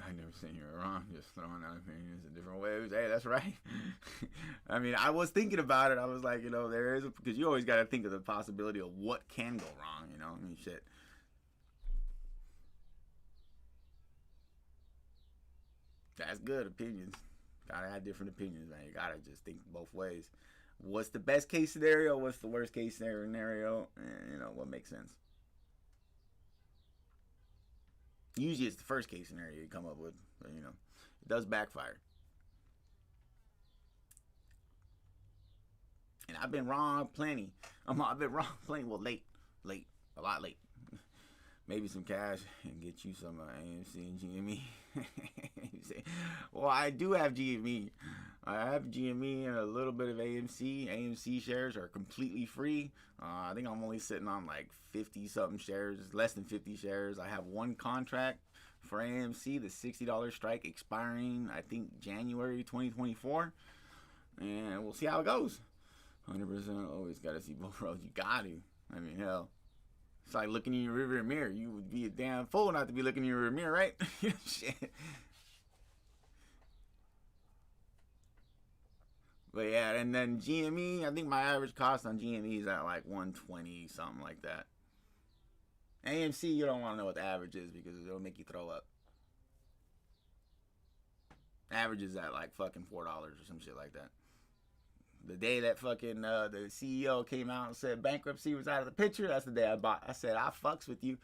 I never seen you wrong, just throwing out opinions in different ways. Hey, that's right. I mean, I was thinking about it. I was like, there is because you always got to think of the possibility of what can go wrong. I mean, shit. That's good opinions. Gotta have different opinions, man. You gotta just think both ways. What's the best case scenario? What's the worst case scenario? And what makes sense. Usually it's the first case scenario you come up with, but it does backfire. And I've been wrong plenty. I've been wrong plenty. Well, late, a lot late. Maybe some cash and get you some AMC and GME. Well, I do have GME. I have GME and a little bit of AMC. AMC shares are completely free. I think I'm only sitting on like 50 something shares, less than 50 shares. I have one contract for AMC, the $60 strike expiring, I think, January 2024. And we'll see how it goes. 100% always got to see both roads. You got to. I mean, hell. It's like looking in your rearview mirror. You would be a damn fool not to be looking in your rearview mirror, right? Shit. But yeah, and then GME, I think my average cost on GME is at like 120, something like that. AMC, you don't want to know what the average is because it'll make you throw up. Average is at like fucking $4 or some shit like that. The day that fucking the CEO came out and said bankruptcy was out of the picture, that's the day I bought. I said, I fucks with you.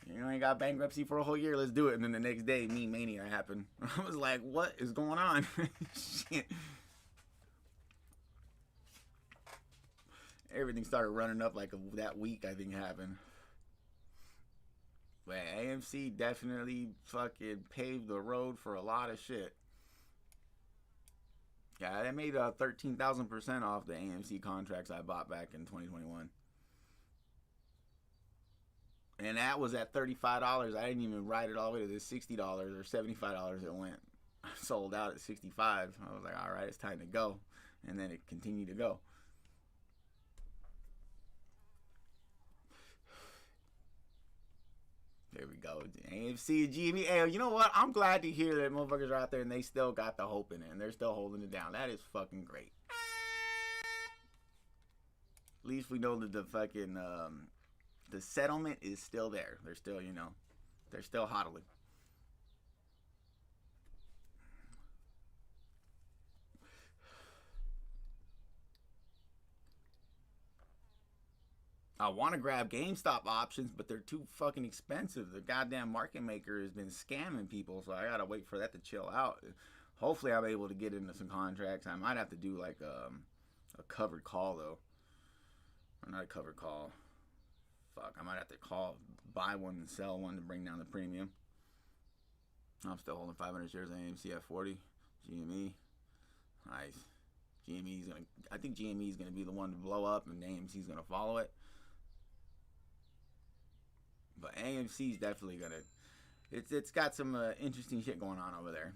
You ain't got bankruptcy for a whole year, let's do it. And then the next day, Meme Mania happened. I was like, what is going on? Shit. Everything started running up like that week, I think, happened. But AMC definitely fucking paved the road for a lot of shit. Yeah, they made 13,000% off the AMC contracts I bought back in 2021. And that was at $35. I didn't even ride it all the way to the $60 or $75 it went. I sold out at $65. I was like, all right, it's time to go. And then it continued to go. There we go. AMC and GME. Hey, you know what? I'm glad to hear that motherfuckers are out there and they still got the hope in it and they're still holding it down. That is fucking great. At least we know that the fucking the settlement is still there. They're still, you know, they're still hodling. I want to grab GameStop options, but they're too fucking expensive. The goddamn market maker has been scamming people, so I gotta wait for that to chill out. Hopefully, I'm able to get into some contracts. I might have to do like a covered call though, or not a covered call. Fuck, I might have to buy one and sell one to bring down the premium. I'm still holding 500 shares of AMC at 40. GME, nice. GME's gonna. I think GME's gonna be the one to blow up, and AMC's gonna follow it. But AMC's definitely gonna. It's got some interesting shit going on over there.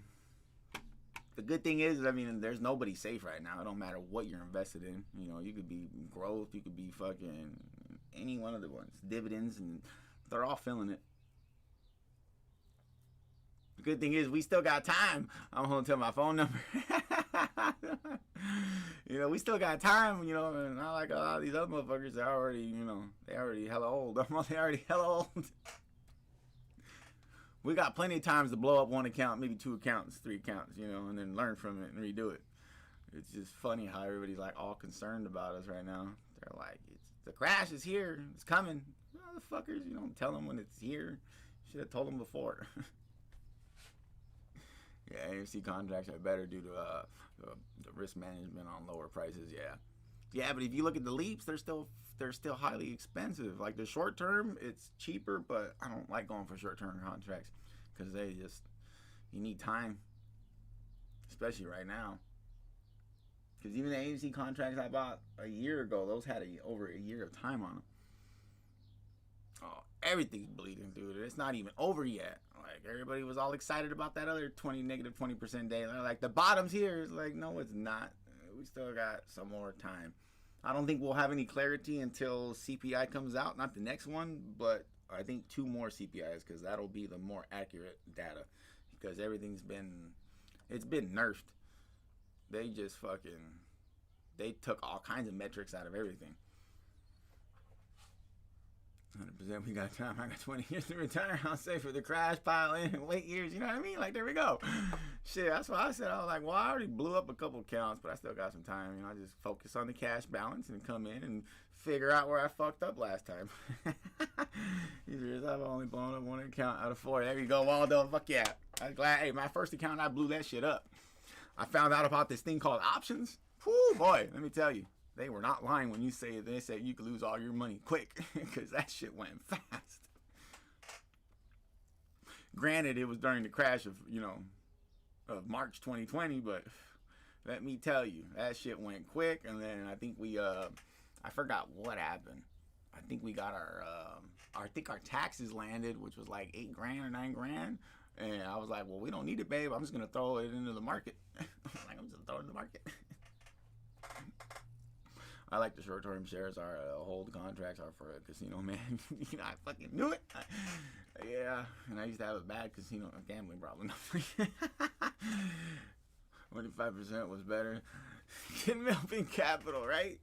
The good thing is, I mean, there's nobody safe right now. It don't matter what you're invested in. You know, you could be growth, you could be fucking any one of the ones, dividends, and they're all feeling it. The good thing is, we still got time. I'm gonna tell my phone number. You know, we still got time, you know, and not like a lot of these other motherfuckers that already, you know, they already hella old. They already hella old. We got plenty of times to blow up one account, maybe 2 accounts, 3 accounts, you know, and then learn from it and redo it. It's just funny how everybody's like all concerned about us right now. They're like, the crash is here, it's coming. Motherfuckers, you don't tell them when it's here. Should have told them before. Yeah, AMC contracts are better due to the risk management on lower prices. Yeah, but if you look at the leaps, they're still highly expensive. Like the short term, it's cheaper, but I don't like going for short term contracts because you need time, especially right now. Because even the AMC contracts I bought a year ago, those had over a year of time on them. Oh, everything's bleeding, dude. It's not even over yet. Like everybody was all excited about that other negative 20% day. They're like, the bottom's here. It's like, no, it's not. We still got some more time. I don't think we'll have any clarity until CPI comes out. Not the next one, but I think 2 more CPIs because that'll be the more accurate data. Because it's been nerfed. They just they took all kinds of metrics out of everything. 100%, we got time. I got 20 years to retire. I'll say for the crash, pile in, and wait years. You know what I mean? Like, there we go. Shit, that's why I said, I was like, well, I already blew up a couple accounts, but I still got some time. You know, I just focus on the cash balance and come in and figure out where I fucked up last time. These years, I've only blown up 1 account out of 4. There you go, Waldo. Fuck yeah. I'm glad. Hey, my first account, I blew that shit up. I found out about this thing called options. Whoo, boy, let me tell you. They were not lying when they said you could lose all your money quick because that shit went fast. Granted, it was during the crash of March 2020, but let me tell you, that shit went quick. And then I think I forgot what happened. I think we got our taxes landed, which was like $8 grand or $9 grand. And I was like, well, we don't need it, babe. I'm just gonna throw it into the market. I'm just gonna throw it in the market. I like the short-term shares. Our hold contracts are for a casino, man. You know, I fucking knew it. Yeah, and I used to have a bad casino gambling problem. 25% was better. Get Melvin Capital, right?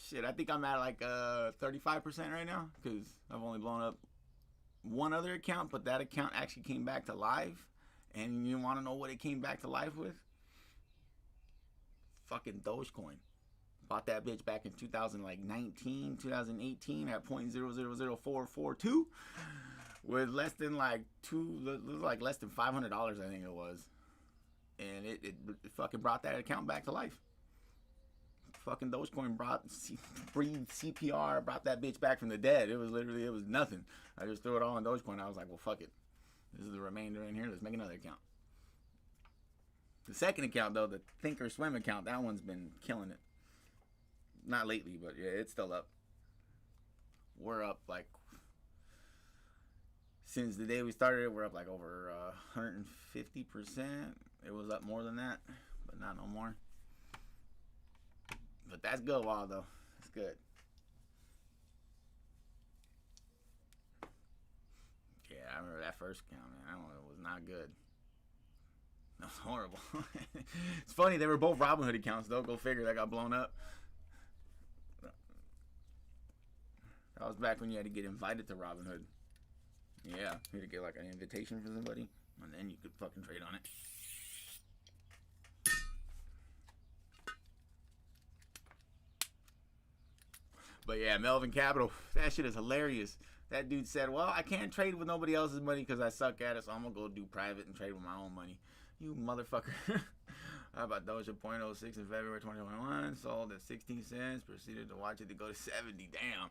Shit, I think I'm at like 35% right now because I've only blown up one other account, but that account actually came back to life. And you want to know what it came back to life with? Fucking Dogecoin. Bought that bitch back in 2019, 2018 at 0.000442 with less than like less than $500, I think it was. And it fucking brought that account back to life. Fucking Dogecoin breathed CPR, brought that bitch back from the dead. It was nothing. I just threw it all on Dogecoin. I was like, well, fuck it. This is the remainder in here. Let's make another account. The second account, though, the Thinkorswim account, that one's been killing it. Not lately, but yeah, it's still up. We're up like, since the day we started it, we're up like over 150%. It was up more than that, but not no more. But that's good, Waldo. That's good. Yeah, I remember that first account, man. It was not good. That was horrible. It's funny, they were both Robinhood accounts, though. Go figure, that got blown up. That was back when you had to get invited to Robinhood. Yeah, you had to get like an invitation from somebody, and then you could fucking trade on it. But yeah, Melvin Capital, that shit is hilarious. That dude said, well, I can't trade with nobody else's money because I suck at it, so I'm going to go do private and trade with my own money. You motherfucker. How about Doja 0.06 in February 2021? Sold at 16 cents. Proceeded to watch it to go to 70. Damn.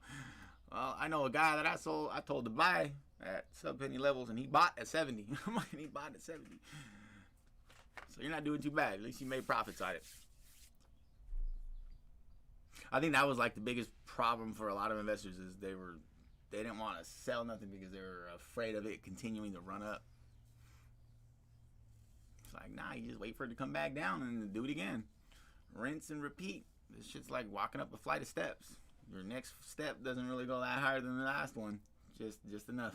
Well, I know a guy that I told to buy at sub-penny levels, and he bought at 70. And he bought at 70. So you're not doing too bad. At least you made profits on it. I think that was like the biggest problem for a lot of investors is they didn't want to sell nothing because they were afraid of it continuing to run up. It's like, nah, you just wait for it to come back down and do it again. Rinse and repeat. This shit's like walking up a flight of steps. Your next step doesn't really go that higher than the last one. Just enough.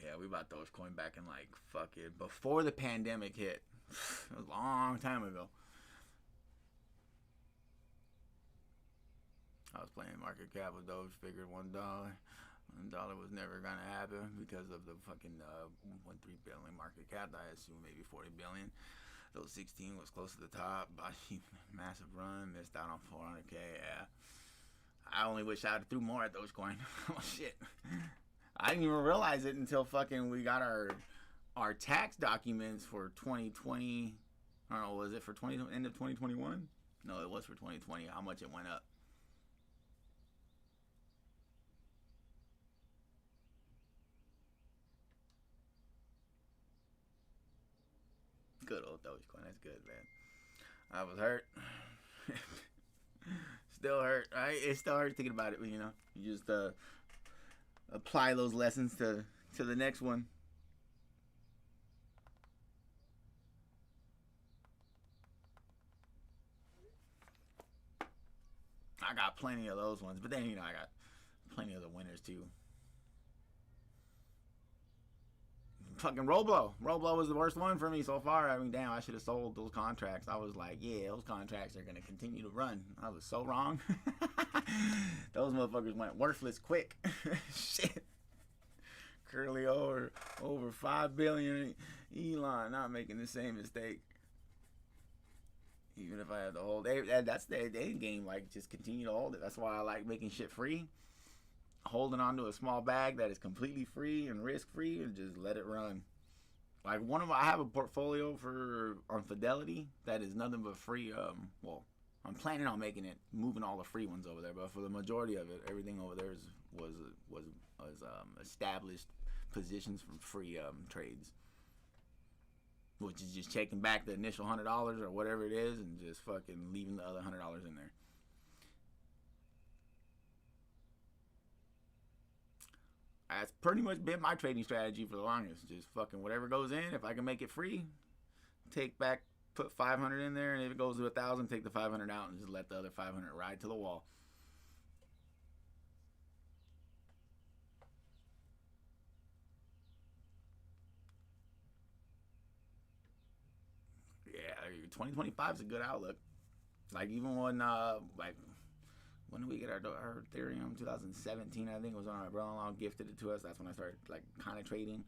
Yeah, we bought Dogecoin back in like fucking before the pandemic hit. It was a long time ago. I was playing market cap with Doge, figured $1. $1 was never gonna happen because of the fucking 1.3 billion market cap. I assume maybe 40 billion. Those 16 was close to the top. Massive run, missed out on 400k. Yeah, I only wish I had threw more at Dogecoin. Oh shit, I didn't even realize it until fucking we got our tax documents for 2020. I don't know, was it for end of 2021? No, it was for 2020. How much it went up? Good old Dogecoin. That's good, man. I was hurt. Still hurt. Right? It still hurts thinking about it. You know, you just apply those lessons to the next one. I got plenty of those ones, but then I got plenty of the winners too. Fucking Roblo was the worst one for me so far. I mean, damn, I should have sold those contracts. I was like, yeah, those contracts are gonna continue to run. I was so wrong. Those motherfuckers went worthless quick. Shit. Curly over 5 billion. Elon not making the same mistake. Even if I had to hold, that's the end game. Like, just continue to hold it. That's why I like making shit free. Holding onto a small bag that is completely free and risk free, and just let it run. Like I have a portfolio on Fidelity that is nothing but free. Well, I'm planning on moving all the free ones over there, but for the majority of it, everything over there was established positions from free trades, which is just checking back the initial $100 or whatever it is, and just fucking leaving the other $100 in there. That's pretty much been my trading strategy for the longest. Just fucking whatever goes in, if I can make it free, take back put 500 in there, and if it goes to 1,000, take the 500 out and just let the other 500 ride to the wall. Yeah, 2025 is a good outlook. Like even when when did we get our Ethereum? 2017, I think it was when our brother-in-law gifted it to us. That's when I started like kind of trading.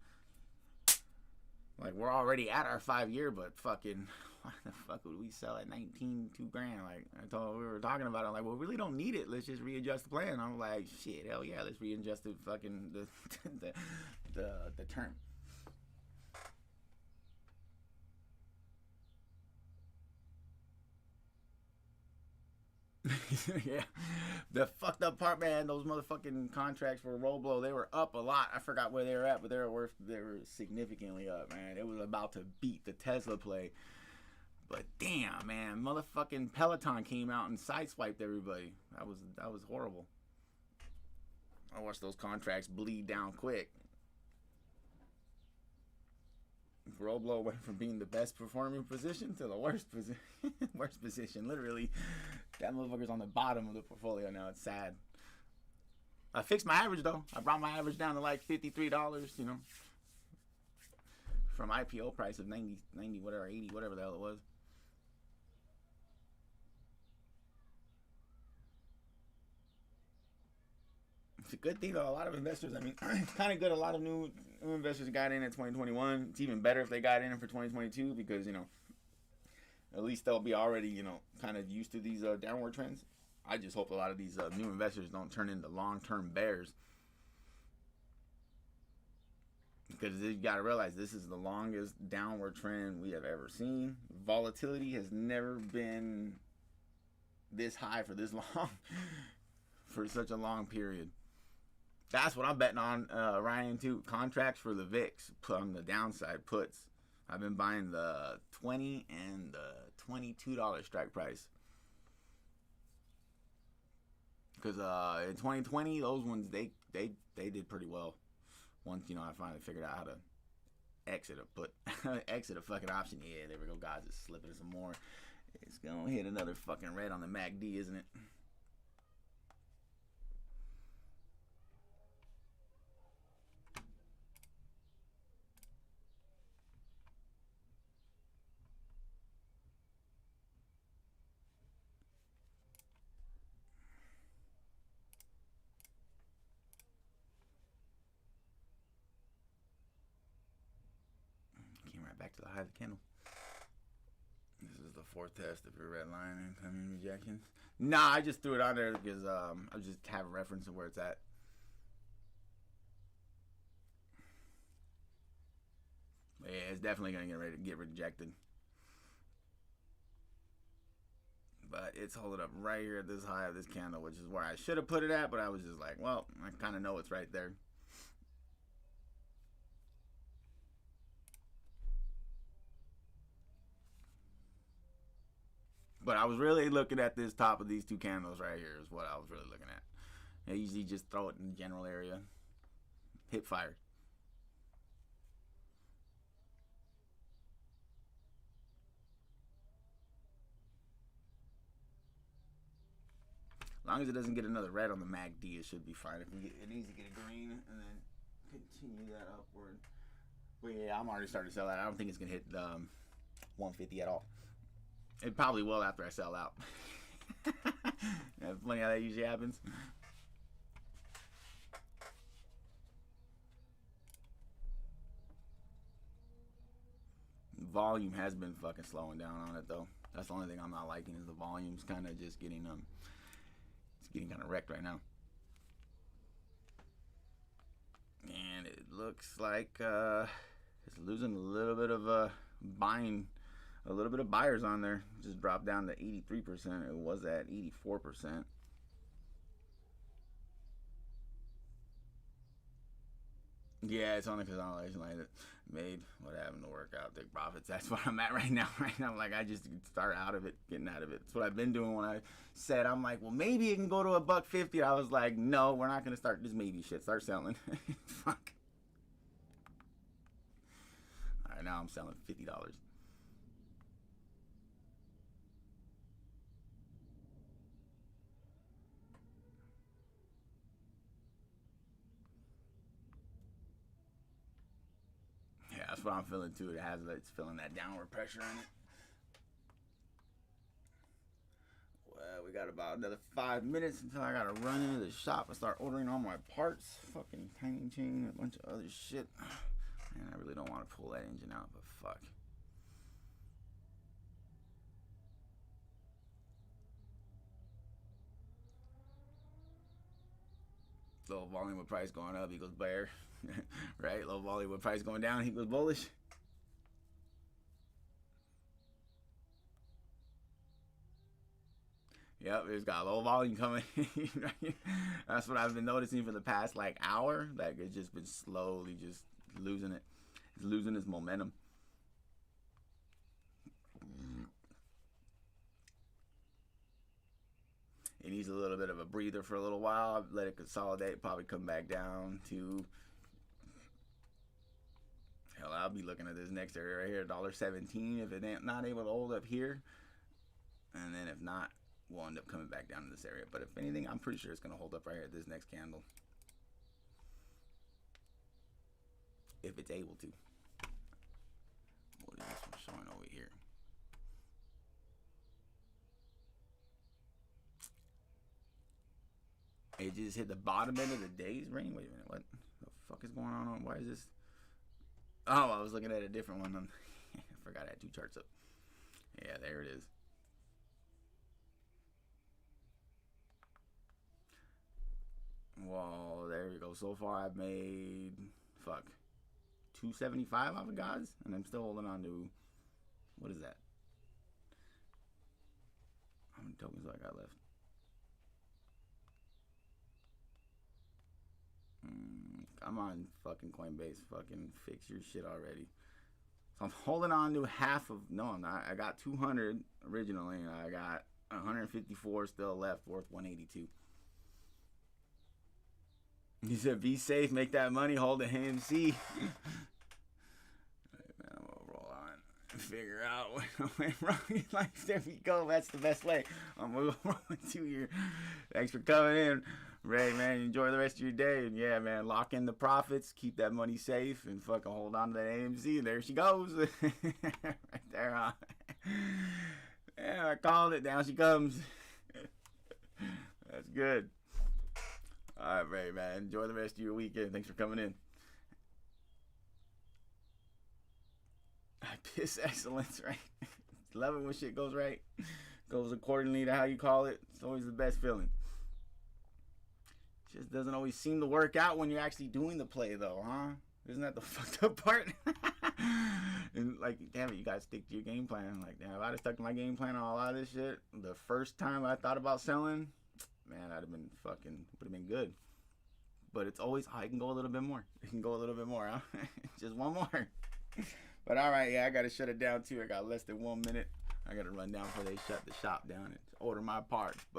Like we're already at our 5-year, but fucking, why the fuck would we sell at 19, $2 grand? Like I told, we were talking about it. I'm like, well, we really don't need it. Let's just readjust the plan. I'm like, shit, hell yeah, let's readjust the fucking the term. Yeah, the fucked up part, man. Those motherfucking contracts for Roblo, they were up a lot. I forgot where they were at, but they were significantly up, man. It was about to beat the Tesla play. But damn, man, motherfucking Peloton came out and sideswiped everybody. That was horrible. I watched those contracts bleed down quick. Roblo went from being the best performing position to the worst position. Worst position, literally. That motherfucker's on the bottom of the portfolio now. It's sad. I fixed my average though. I brought my average down to like $53. You know, from IPO price of 90, whatever, 80, whatever the hell it was. It's a good thing though. A lot of investors, I mean, it's kind of good. A lot of new investors got in 2021. It's even better if they got in for 2022 because, you know, at least they'll be already, you know, kind of used to these downward trends. I just hope a lot of these new investors don't turn into long-term bears, because you got to realize this is the longest downward trend we have ever seen. Volatility has never been this high for this long, for such a long period. That's what I'm betting on, Ryan, too. Contracts for the VIX on the downside, puts. I've been buying the $20 and the $22 strike price. Because in 2020, those ones, they did pretty well. Once, you know, I finally figured out how to exit a fucking option. Yeah, there we go, guys. It's slipping some more. It's going to hit another fucking red on the MACD, isn't it? Back to the high of the candle. This is the fourth test of your red line incoming rejections. Nah, I just threw it on there because I just have a reference of where it's at. But yeah, it's definitely gonna get ready to get rejected. But it's holding up right here at this high of this candle, which is where I should have put it at, but I was just like, well, I kind of know it's right there. But I was really looking at this top of these two candles right here is what I was really looking at. I usually just throw it in the general area. Hip fire. As long as it doesn't get another red on the MACD, it should be fine. It needs to get a green and then continue that upward. But yeah, I'm already starting to sell that. I don't think it's going to hit 150 at all. It probably will after I sell out. That's funny how that usually happens. Volume has been fucking slowing down on it though. That's the only thing I'm not liking, is the volume's kind of just getting it's getting kind of wrecked right now. And it looks like it's losing a little bit of buying. A little bit of buyers on there. Just dropped down to 83%. It was at 84%. Yeah, it's only because I like it made what happened to work out, take profits. That's what I'm at right now. Right now, like I just start out of it, getting out of it. That's what I've been doing. When I said I'm like, well, maybe it can go to $1.50. I was like, no, we're not gonna start this maybe shit. Start selling. Fuck. All right, now I'm selling $50. That's what I'm feeling too. It's feeling that downward pressure in it. Well, we got about another 5 minutes until I gotta run into the shop and start ordering all my parts. Fucking tiny chain, a bunch of other shit. Man, I really don't want to pull that engine out, but fuck. Low volume with price going up equals bear. Right? Low volume with price going down equals bullish. Yep, it's got low volume coming. That's what I've been noticing for the past like hour. Like it's just been slowly just losing it. It's losing its momentum. It needs a little bit of a breather for a little while. Let it consolidate. Probably come back down to. Hell, I'll be looking at this next area right here, $1.17. If it ain't not able to hold up here, and then if not, we'll end up coming back down to this area. But if anything, I'm pretty sure it's gonna hold up right here at this next candle, if it's able to. What is this one showing over here? It just hit the bottom end of the day's range. Wait a minute, what the fuck is going on? Why is this? Oh, I was looking at a different one. I forgot I had 2 charts up. Yeah, there it is. Well, there we go. So far, I've made 275 off of Gods, and I'm still holding on to, what is that? How many tokens do I got left? I'm on fucking Coinbase. Fucking fix your shit already. So I'm holding on to half of. No, I'm not. I got 200 originally, and I got 154 still left, worth 182. He said, "Be safe, make that money, hold the AMC." Right, man, I'm gonna roll on and figure out what went wrong. Like, there we go. That's the best way. I'm gonna roll into your. Thanks for coming in, Ray. Man, enjoy the rest of your day. And yeah, man, lock in the profits, keep that money safe, and fucking hold on to that AMC. And there she goes, right there. Huh? Yeah, I called it. Down she comes. That's good. All right, Ray, man. Enjoy the rest of your weekend. Thanks for coming in. I piss excellence, right? Love it when shit goes right. Goes accordingly to how you call it. It's always the best feeling. Just doesn't always seem to work out when you're actually doing the play, though, huh? Isn't that the fucked up part? And like, damn it, you gotta stick to your game plan. Like, damn, if I'd have stuck to my game plan on a lot of this shit, the first time I thought about selling, man, I'd have been fucking, would have been good. But it's always, I can go a little bit more. It can go a little bit more, huh? Just one more. But all right, yeah, I got to shut it down too. I got less than 1 minute. I got to run down before they shut the shop down and order my parts. But